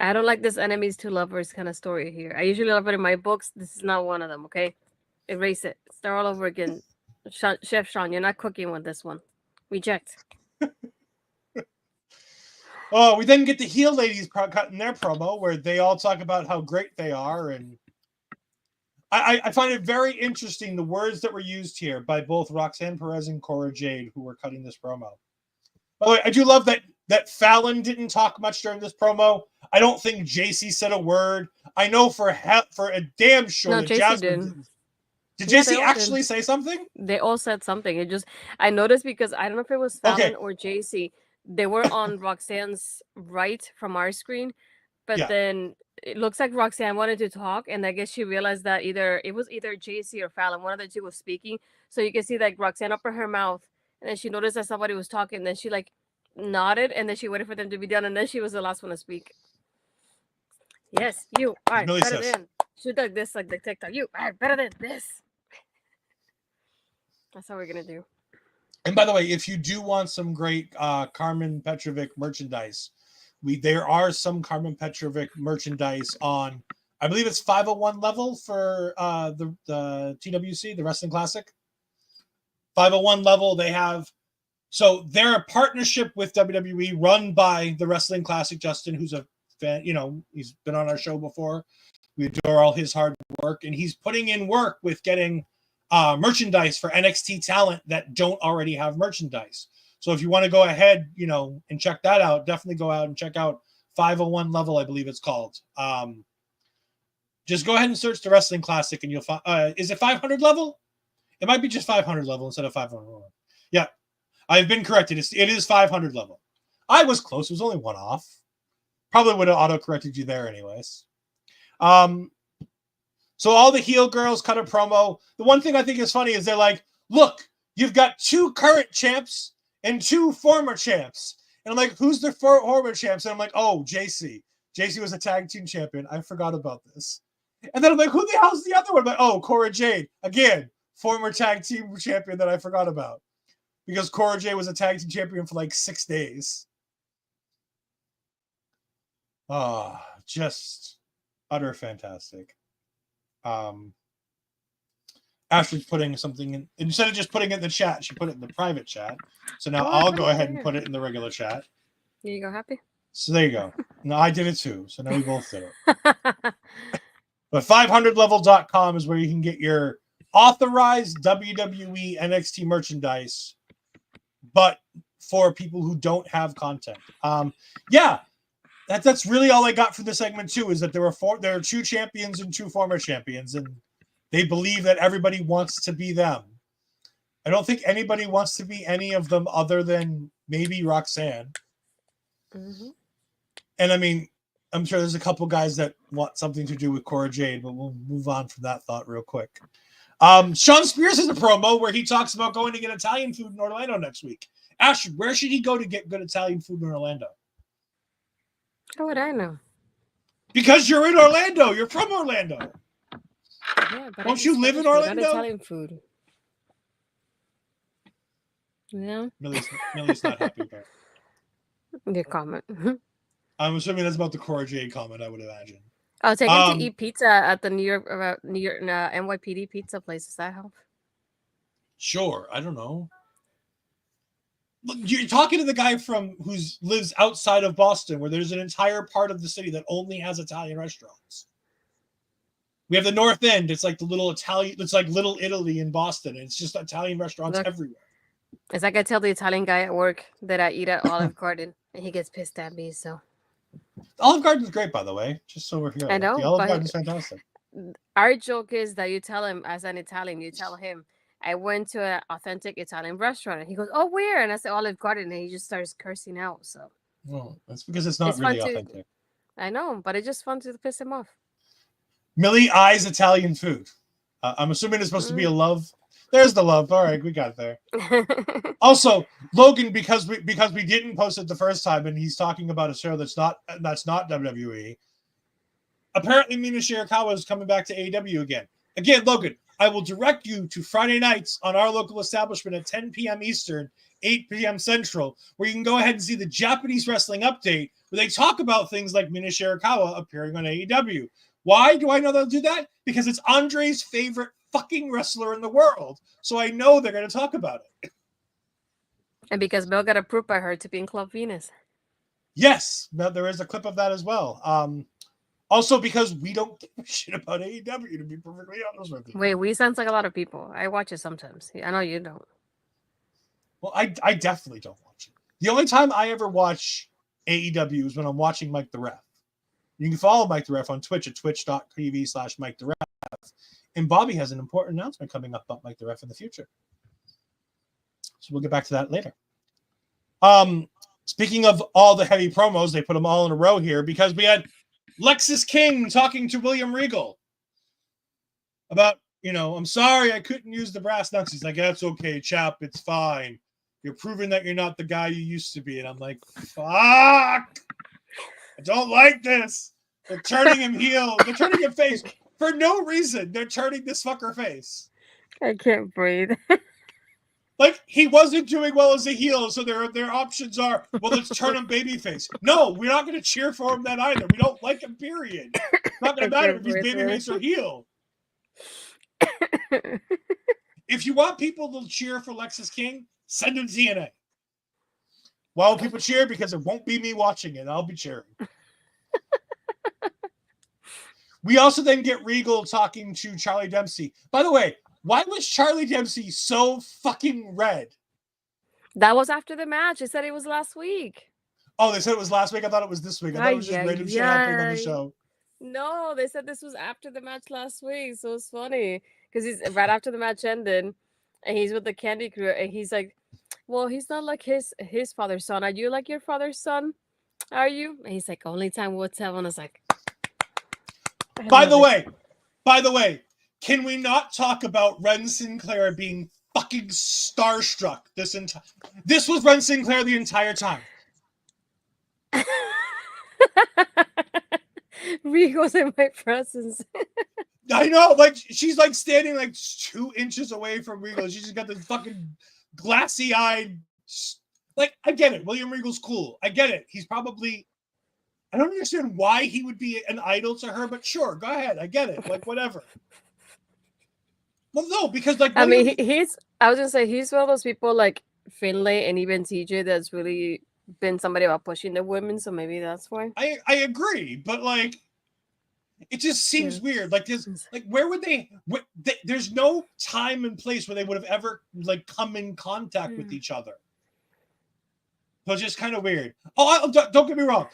I don't like this enemies to lovers kind of story here. I usually love it in my books. This is not one of them, okay? Erase it. Start all over again. Chef Sean, you're not cooking with this one. Reject. Oh, we then get the heel ladies cutting their promo where they all talk about how great they are. And I find it very interesting, the words that were used here by both Roxanne Perez and Cora Jade, who were cutting this promo. By the way, I do love that Fallon didn't talk much during this promo. I don't think Jacy said a word. I know for a damn sure no, that Jazmyn didn't. Did Jacy actually say something? They all said something. I noticed because I don't know if it was Fallon or Jacy. They were on Roxanne's right from our screen, but then it looks like Roxanne wanted to talk, and I guess she realized that it was either Jacy or Fallon, one of the two was speaking. So you can see that Roxanne opened her mouth, and then she noticed that somebody was talking, and then she like nodded, and then she waited for them to be done, and then she was the last one to speak. Yes, you. All right, better than. Shoot like this, like the TikTok. You. All right, better than this. That's how we're gonna do. And by the way, if you do want some great Carmen Petrovic merchandise, there are some Carmen Petrovic merchandise on, I believe it's 501 level for the TWC, the Wrestling Classic. 501 level, they have, so they're a partnership with WWE run by the Wrestling Classic, Justin, who's a fan, he's been on our show before. We adore all his hard work, and he's putting in work with getting merchandise for NXT talent that don't already have merchandise. So if you want to go ahead, and check that out, definitely go out and check out 501 level, I believe it's called. Just go ahead and search the Wrestling Classic and you'll find, is it 500 level? It might be just 500 level instead of 500 level. Yeah, I've been corrected. It is 500 level. I was close. It was only one off. Probably would have auto-corrected you there anyways. So all the heel girls cut a promo. The one thing I think is funny is they're like, "Look, you've got 2 current champs and 2 former champs." And I'm like, "Who's the former champs?" And I'm like, "Oh, Jacy. Jacy was a tag team champion. I forgot about this." And then I'm like, "Who the hell's the other one?" I'm like, "Oh, Cora Jade. Again, former tag team champion that I forgot about." Because Cora Jade was a tag team champion for like 6 days. Just utter fantastic. Ashton's putting something in, instead of just putting it in the chat, she put it in the private chat. So now I'll go ahead and put it in the regular chat. Here you go, Happy. So there you go. No, I did it too. So now we both did it. But 500level.com is where you can get your authorized WWE NXT merchandise, but for people who don't have content. That's really all I got for the segment too, is that there are 2 champions and 2 former champions, and they believe that everybody wants to be them. I don't think anybody wants to be any of them other than maybe Roxanne. Mm-hmm. And I mean, I'm sure there's a couple guys that want something to do with Cora Jade, but we'll move on from that thought real quick. Sean Spears has a promo where he talks about going to get Italian food in Orlando next week. Ash, where should he go to get good Italian food in Orlando? How would I know? Because you're in Orlando. You're from Orlando. Yeah, but Don't you live in Spanish food, Orlando? Not Italian food. Yeah. Millie's not happy about it. Your comment. I'm assuming that's about the Cora Jade comment, I would imagine. I'll take him to eat pizza at the New York NYPD pizza place. Does that help? Sure, I don't know. Look, you're talking to the guy who lives outside of Boston, where there's an entire part of the city that only has Italian restaurants. We have the North End. It's like the little Italian. It's like Little Italy in Boston. And it's just Italian restaurants everywhere. It's like I tell the Italian guy at work that I eat at Olive Garden, and he gets pissed at me. So Olive Garden's great, by the way. Just so we're here. I know, The Olive but Garden's fantastic. our joke is that you tell him as an Italian, you tell him, I went to an authentic Italian restaurant, and he goes, "Oh, where?" And I say Olive Garden, and he just starts cursing out. So Well, that's because it's not really authentic. I know, but it's just fun to piss him off. Millie eyes Italian food. I'm assuming it's supposed to be a love. There's the love. All right, we got there. Also, Logan, because we didn't post it the first time, and he's talking about a show that's not WWE. Apparently, Mina Shirakawa is coming back to AEW again. Again, Logan, I will direct you to Friday nights on our local establishment at 10 p.m. Eastern, 8 p.m. Central, where you can go ahead and see the Japanese wrestling update, where they talk about things like Mina Shirakawa appearing on AEW. Why do I know they'll do that? Because it's Andre's favorite fucking wrestler in the world. So I know they're going to talk about it. And because Bill got approved by her to be in Club Venus. Yes, there is a clip of that as well. Also, because we don't give a shit about AEW, to be perfectly honest with you. Wait, we sounds like a lot of people. I watch it sometimes. I know you don't. Well, I definitely don't watch it. The only time I ever watch AEW is when I'm watching Mike the Ref. You can follow Mike the Ref on Twitch at twitch.tv/Mike the Ref. And Bobby has an important announcement coming up about Mike the Ref in the future. So we'll get back to that later. Speaking of all the heavy promos, they put them all in a row here because we had Lexis King talking to William Regal about, I'm sorry I couldn't use the brass knucks. He's like, that's okay, chap. It's fine. You're proving that you're not the guy you used to be. And I'm like, fuck. I don't like this. They're turning him heel. They're turning him face for no reason. They're turning this fucker face. I can't breathe. Like, he wasn't doing well as a heel, so their options are, well, let's turn him babyface. No, we're not going to cheer for him then either. We don't like him, period. It's not going to matter if he's babyface or heel. If you want people to cheer for Lexis King, send him TNA. Why will people cheer? Because it won't be me watching it. I'll be cheering. We also then get Regal talking to Charlie Dempsey. By the way, why was Charlie Dempsey so fucking red? That was after the match. They said it was last week. Oh, they said it was last week? I thought it was this week. I thought it was just random shit happening on the show. No, they said this was after the match last week. So it's funny. Because he's right after the match ended. And he's with the Candy Crew. And he's like, well, he's not like his father's son. Are you like your father's son? Are you? And he's like, only time we'll tell. And I was like, By the way, can we not talk about Ren Sinclair being fucking starstruck this was Ren Sinclair the entire time. Regal's in my presence. I know, like she's like standing like 2 inches away from Regal. She's just got this fucking glassy-eyed. Like, I get it. William Regal's cool. I get it. He's probably. I don't understand why he would be an idol to her, but sure, go ahead. I get it. Like, whatever. Well, no, because like I mean, I was gonna say he's one of those people like Finlay and even TJ that's really been somebody about pushing the women, so maybe that's why. I agree, but like, it just seems weird. Like, where would there's no time and place where they would have ever like come in contact with each other. So it's just kind of weird. Oh, don't get me wrong.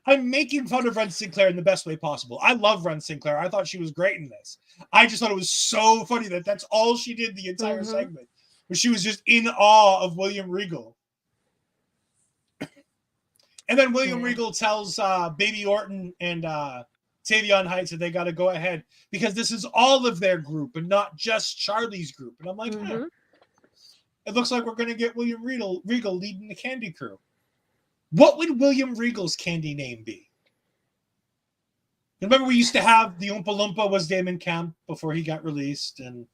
I'm making fun of Ren Sinclair in the best way possible. I love Ren Sinclair. I thought she was great in this. I just thought it was so funny that that's all she did the entire segment. Where she was just in awe of William Regal. And then William Regal tells Baby Orton and Tavion Heights that they got to go ahead because this is all of their group and not just Charlie's group. And I'm like, it looks like we're going to get William Regal leading the Candy Crew. What would William Regal's candy name be? Remember, we used to have the Oompa Loompa was Damon Kemp before he got released, and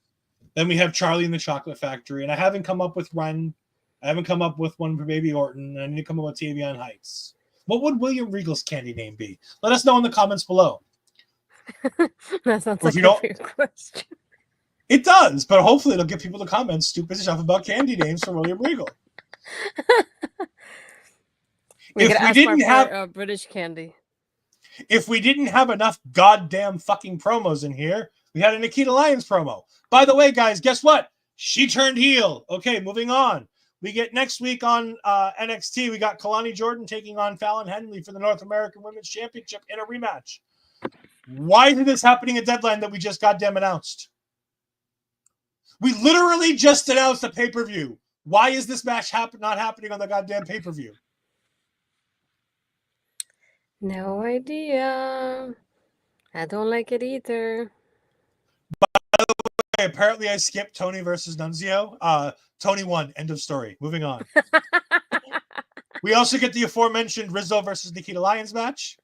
then we have Charlie and the Chocolate Factory, and I haven't come up with one. I haven't come up with one for Baby Orton, and I need to come up with Tavion Heights. What would William Regal's candy name be? Let us know in the comments below. That sounds Or if like you a don't- weird question. It does, but hopefully it'll get people to comment stupid stuff about candy names for William Regal. We If could we ask didn't for have- British candy. If we didn't have enough goddamn fucking promos in here, we had a Nikita Lyons promo. By the way, guys, guess what? She turned heel. Okay, moving on. We get next week on NXT, we got Kelani Jordan taking on Fallon Henley for the North American Women's Championship in a rematch. Why is this happening at Deadline that we just goddamn announced? We literally just announced a pay-per-view. Why is this match not happening on the goddamn pay-per-view? No idea. I don't like it either. Okay, apparently I skipped Tony versus Nunzio. Tony won. End of story. Moving on. We also get the aforementioned Rizzo versus Nikita Lyons match.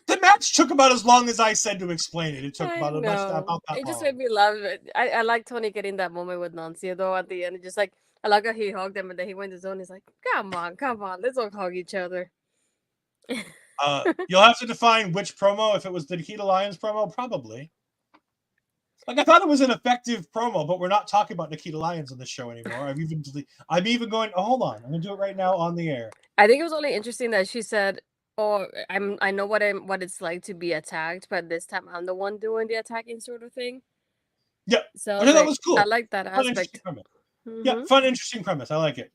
The match took about as long as I said to explain it. It took about that It just long. made me laugh. I like Tony getting that moment with Nancy though at the end. It just like I like how he hugged him and then he went to zone. He's like, come on, let's all hug each other. You'll have to define which promo. If it was the Nikita Lyons promo, probably. Like I thought it was an effective promo, but we're not talking about Nikita Lyons on this show anymore. I'm even going. Oh, hold on, I'm gonna do it right now on the air. I think it was only interesting that she said, "Oh, I know what it's like to be attacked, but this time I'm the one doing the attacking sort of thing." Yeah, So I thought that was cool. I like that Fun, aspect. interesting premise. Mhm. Yeah, fun, interesting premise. I like it.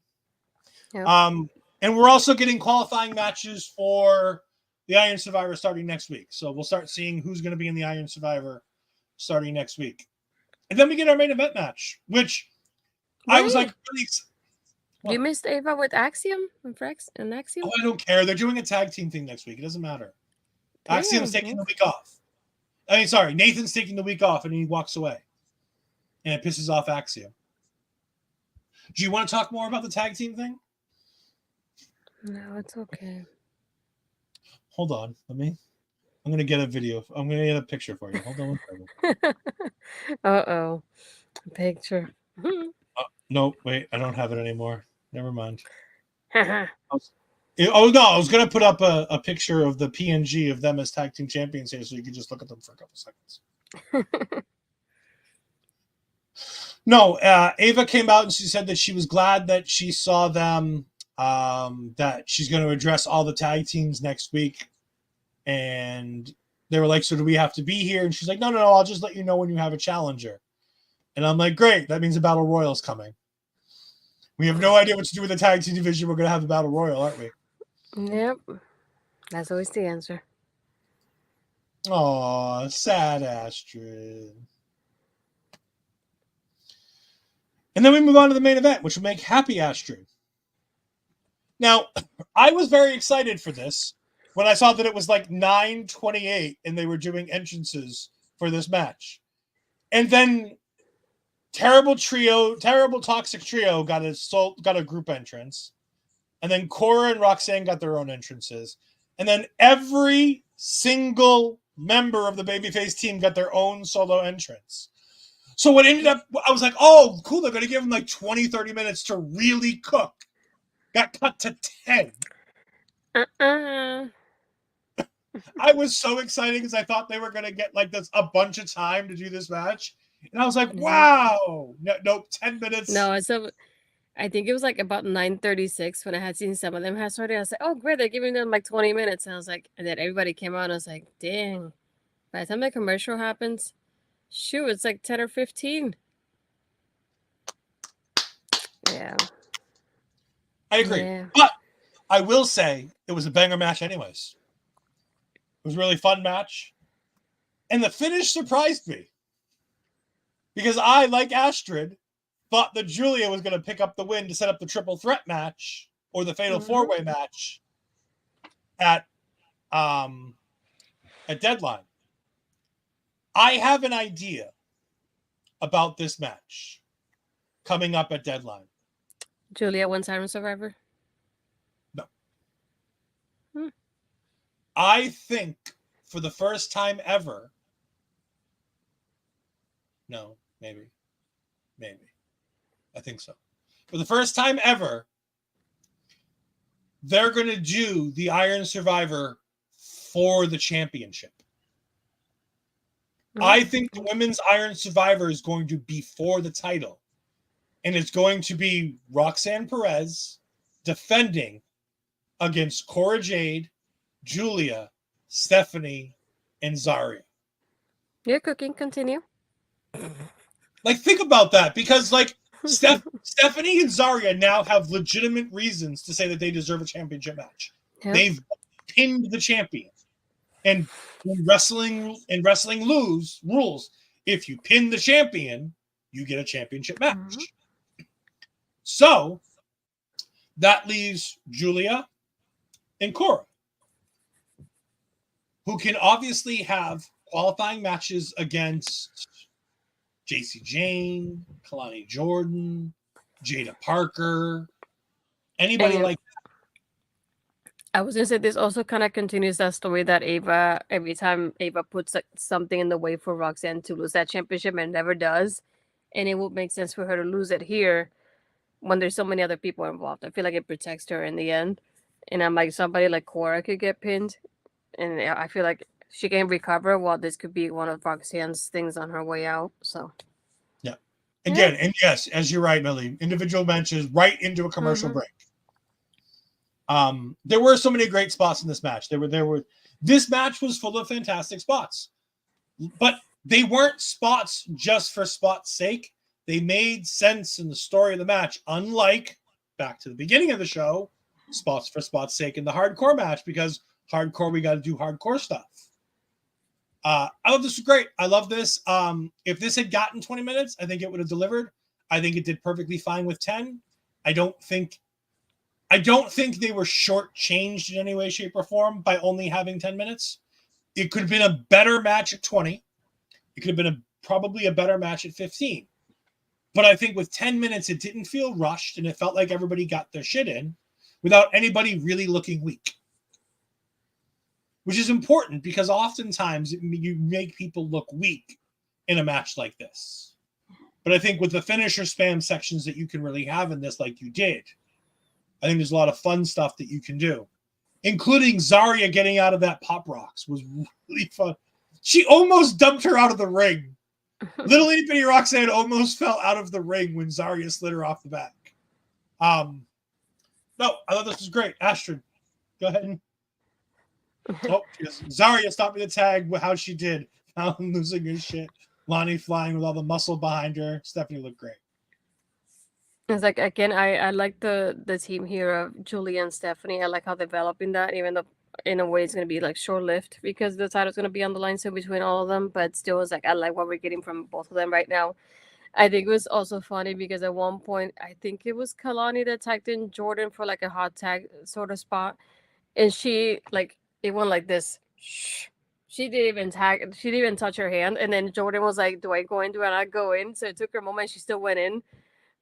Yeah. And we're also getting qualifying matches for the Iron Survivor starting next week. So we'll start seeing who's going to be in the Iron Survivor starting next week. And then we get our main event match, which I was like, really You missed Ava with Axiom and Axiom. oh, I don't care. They're doing a tag team thing next week. It doesn't matter. Axiom's taking the week off. I mean, sorry, Nathan's taking the week off and he walks away. And it pisses off Axiom. Do you want to talk more about the tag team thing? No, it's okay. Hold on. I'm going to get a video. I'm going to get a picture for you. Hold on one second. Uh-oh. Picture. No, wait. I don't have it anymore. Never mind. Uh-oh. Oh, no. I was going to put up a picture of the PNG of them as tag team champions here so you could just look at them for a couple seconds. No, Ava came out and she said that she was glad that she saw them, that she's going to address all the tag teams next week. And they were like, so do we have to be here? And she's like, no, I'll just let you know when you have a challenger. And I'm like, great. That means a Battle Royal's coming. We have no idea what to do with the tag team division. We're going to have a Battle Royal, aren't we? Yep. That's always the answer. Aw, sad Astrid. And then we move on to the main event, which will make happy Astrid. Now, I was very excited for this when I saw that it was like 9:28 and they were doing entrances for this match. And then Terrible Toxic Trio got a group entrance. And then Cora and Roxanne got their own entrances. And then every single member of the babyface team got their own solo entrance. So what ended up, I was like, oh, cool, they're going to give them like 20, 30 minutes to really cook. Got cut to 10. I was so excited because I thought they were going to get like this a bunch of time to do this match. And I was like, wow. Nope, 10 minutes. No, so I think it was like about 9:36 when I had seen some of them had started. I was like, oh, great, they're giving them like 20 minutes. And I was like, and then everybody came out and I was like, dang. By the time the commercial happens, shoot, it's like 10 or 15. Yeah. I agree. Yeah. But I will say it was a banger match anyways. It was a really fun match. And the finish surprised me. Because I, like Astrid, thought that Giulia was going to pick up the win to set up the triple threat match or the fatal four-way match at Deadline. I have an idea about this match. coming up at Deadline. Giulia wins Iron Survivor. No. Hmm. I think for the first time ever, no, maybe. I think so. For the first time ever, they're going to do the Iron Survivor for the championship. I think the women's Iron Survivor is going to be for the title. And it's going to be Roxanne Perez defending against Cora Jade, Giulia, Stephanie, and Zaria. You're cooking. Continue. Like, think about that, because like Stephanie and Zaria now have legitimate reasons to say that they deserve a championship match. Yep. They've pinned the champion. And in wrestling rules, if you pin the champion, you get a championship match. Mm-hmm. So that leaves Giulia and Cora, who can obviously have qualifying matches against Jacy Jayne, Kelani Jordan, Jada Parker, anybody like that. I was going to say this also kind of continues that story that Ava, every time Ava puts something in the way for Roxanne to lose that championship and never does. And it would make sense for her to lose it here when there's so many other people involved. I feel like it protects her in the end. And I'm like, somebody like Cora could get pinned. And I feel like she can recover while this could be one of Roxanne's things on her way out. So, yeah. Again, and yes, as you're right, Millie, individual matches right into a commercial break. There were so many great spots in this match. This match was full of fantastic spots, but they weren't spots just for spots' sake. They made sense in the story of the match, unlike back to the beginning of the show, spots for spots' sake in the hardcore match, because hardcore, we got to do hardcore stuff. I thought this was great. I love this. If this had gotten 20 minutes, I think it would have delivered. I think it did perfectly fine with 10. I don't think they were shortchanged in any way, shape, or form by only having 10 minutes. It could have been a better match at 20. It could have been probably a better match at 15. But I think with 10 minutes, it didn't feel rushed, and it felt like everybody got their shit in without anybody really looking weak. Which is important, because oftentimes you make people look weak in a match like this. But I think with the finisher spam sections that you can really have in this, like you did, I think there's a lot of fun stuff that you can do, including Zaria getting out of that pop rocks was really fun. She almost dumped her out of the ring. Little itty bitty Roxanne almost fell out of the ring when Zaria slid her off the back. No, I thought this was great. Astrid, go ahead. Zaria stopped me the tag with how she did. Fallon losing his shit. Lonnie flying with all the muscle behind her. Stephanie looked great. It's like, again, I like the team here of Giulia and Stephanie. I like how they're developing that, even though in a way it's going to be like short-lived because the title's going to be on the line so between all of them. But still, it's like, I like what we're getting from both of them right now. I think it was also funny because at one point, I think it was Kelani that tagged in Jordan for like a hot tag sort of spot. And she, like, it went like this. Shh. She didn't even touch her hand. And then Jordan was like, do I go in? Do I not go in? So it took her a moment. She still went in,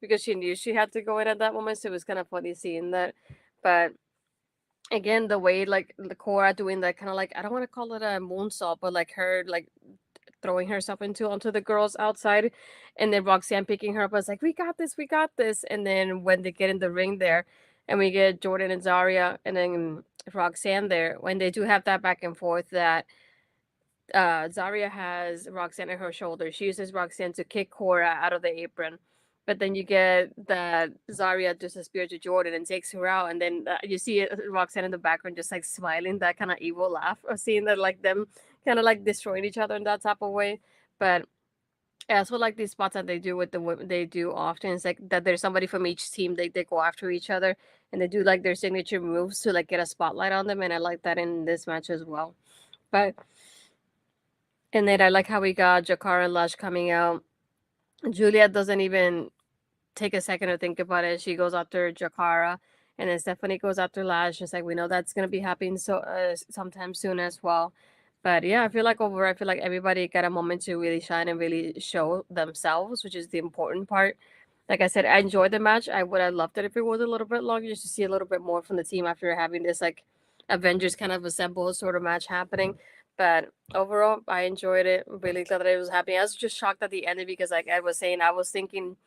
because she knew she had to go in at that moment. So it was kind of funny seeing that. But again, the way like the Cora doing that kind of like, I don't want to call it a moonsault, but like her like throwing herself onto the girls outside, and then Roxanne picking her up was like, we got this. And then when they get in the ring there and we get Jordan and Zaria and then Roxanne there, when they do have that back and forth, that Zaria has Roxanne at her shoulder. She uses Roxanne to kick Cora out of the apron. But then you get that Zaria does a spear to Jordan and takes her out. And then you see Roxanne in the background just like smiling, that kind of evil laugh of seeing that like them kind of like destroying each other in that type of way. But I also like these spots that they do with the women. They do often. It's like that there's somebody from each team. They go after each other and they do like their signature moves to like get a spotlight on them. And I like that in this match as well. And then I like how we got Jakara and Lush coming out. Giulia doesn't even take a second to think about it. She goes after Jakara, and then Stephanie goes after Lash. It's like, we know that's going to be happening sometime soon as well. But yeah, I feel like everybody got a moment to really shine and really show themselves, which is the important part. Like I said, I enjoyed the match. I would have loved it if it was a little bit longer, just to see a little bit more from the team after having this like Avengers kind of assemble sort of match happening. But overall, I enjoyed it. Really glad that it was happening. I was just shocked at the ending because, like Ed was saying, I was thinking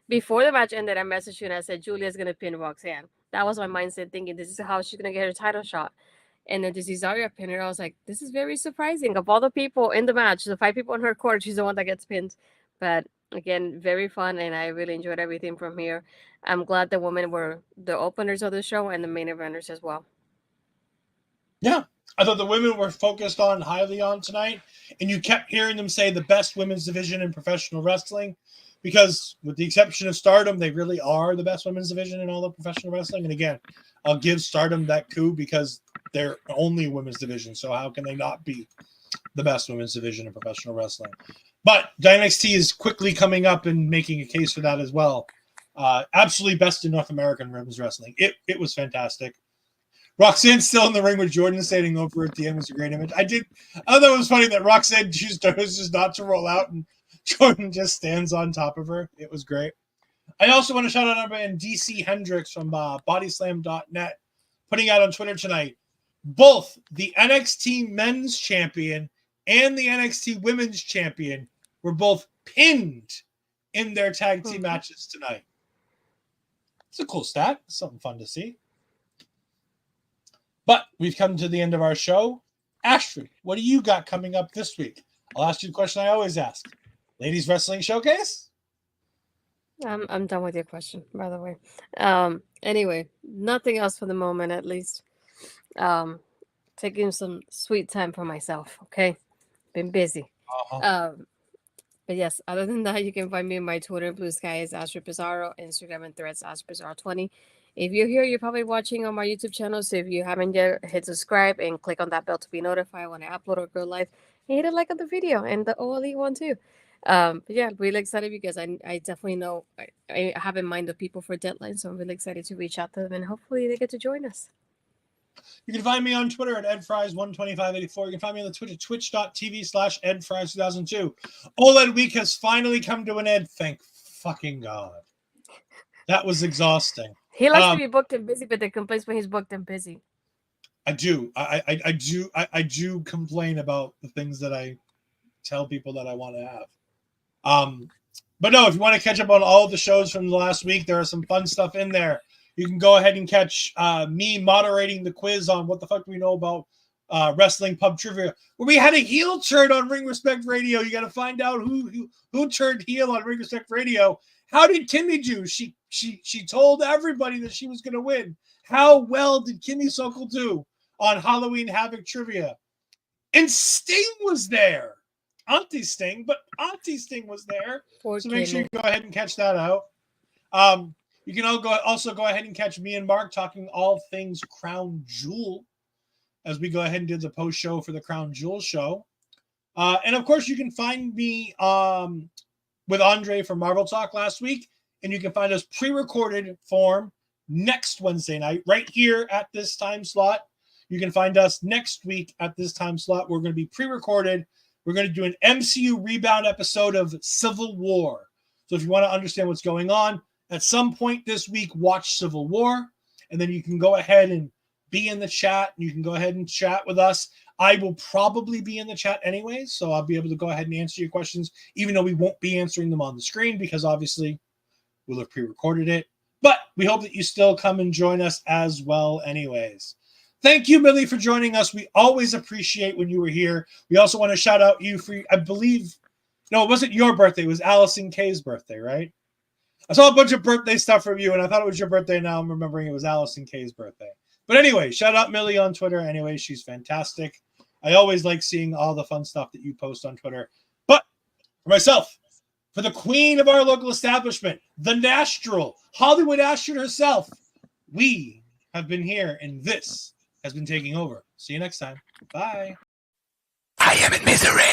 before the match ended, I messaged you and I said Giulia's gonna pin Roxanne. That was my mindset, thinking this is how she's gonna get her title shot. And then to see Zaria pin her, I was like, this is very surprising. Of all the people in the match, the 5 people in her court, she's the one that gets pinned. But again, very fun, and I really enjoyed everything from here. I'm glad the women were the openers of the show and the main eventers as well. Yeah, I thought the women were focused on highly on tonight, and you kept hearing them say the best women's division in professional wrestling, because with the exception of Stardom, they really are the best women's division in all of professional wrestling. And again, I'll give Stardom that coup because they're only women's division, so how can they not be the best women's division in professional wrestling? But NXT is quickly coming up and making a case for that as well. Absolutely best in North American women's wrestling. It was fantastic. Roxanne's still in the ring with Jordan standing over at the end was a great image. I thought it was funny that Roxanne chooses just not to roll out and Jordan just stands on top of her. It was great. I also want to shout out our man DC Hendricks from bodyslam.net putting out on Twitter tonight. Both the NXT men's champion and the NXT women's champion were both pinned in their tag team matches tonight. It's a cool stat. It's something fun to see. But we've come to the end of our show. Ashford, what do you got coming up this week? I'll ask you the question I always ask. Ladies Wrestling Showcase? I'm done with your question, by the way. Anyway, nothing else for the moment, at least. Taking some sweet time for myself, okay? Been busy. But yes, other than that, you can find me on my Twitter, Blue Sky is Astrid Pizarro, Instagram and Threads, Astrid Pizarro20. If you're here, you're probably watching on my YouTube channel, so if you haven't yet, hit subscribe and click on that bell to be notified when I upload or go live. And hit a like on the video and the OLE one too. But yeah, really excited because I definitely know I have in mind the people for Deadline, so I'm really excited to reach out to them and hopefully they get to join us. You can find me on Twitter at EdFries12584. You can find me on the Twitch at twitch.tv/EdFries2002. OLED week has finally come to an end. Thank fucking God. That was exhausting. He likes to be booked and busy, but the complaints when he's booked and busy. I do. I do complain about the things that I tell people that I want to have. But no, if you want to catch up on all of the shows from the last week, there are some fun stuff in there. You can go ahead and catch me moderating the quiz on what the fuck do we know about wrestling pub trivia, where we had a heel turn on Ring Respect Radio. You got to find out who turned heel on Ring Respect Radio. How did Kimmy do? She told everybody that she was going to win. How well did Kimmy Sokol do on Halloween Havoc trivia? And Sting was there. Auntie Sting was there. So make sure you go ahead and catch that out. You can also go ahead and catch me and Mark talking all things Crown Jewel as we go ahead and do the post show for the Crown Jewel show. And of course, you can find me with Andre from Marvel Talk last week, and you can find us pre-recorded form next Wednesday night right here at this time slot. You can find us next week at this time slot. We're going to be pre-recorded. We're going to do an MCU rebound episode of Civil War. So if you want to understand what's going on, at some point this week, watch Civil War, and then you can go ahead and be in the chat. You can go ahead and chat with us. I will probably be in the chat anyway, so I'll be able to go ahead and answer your questions, even though we won't be answering them on the screen because obviously we'll have pre-recorded it. But we hope that you still come and join us as well anyways. Thank you, Millie, for joining us. We always appreciate when you were here. We also want to shout out you for, I believe, no, it wasn't your birthday. It was Allison K's birthday, right? I saw a bunch of birthday stuff from you, and I thought it was your birthday. Now I'm remembering it was Allison K's birthday. But anyway, shout out Millie on Twitter. Anyway, she's fantastic. I always like seeing all the fun stuff that you post on Twitter. But for myself, for the queen of our local establishment, the Nastral, Hollywood Ashford herself, we have been here, and this has been taking over. See you next time. Bye. I am in misery.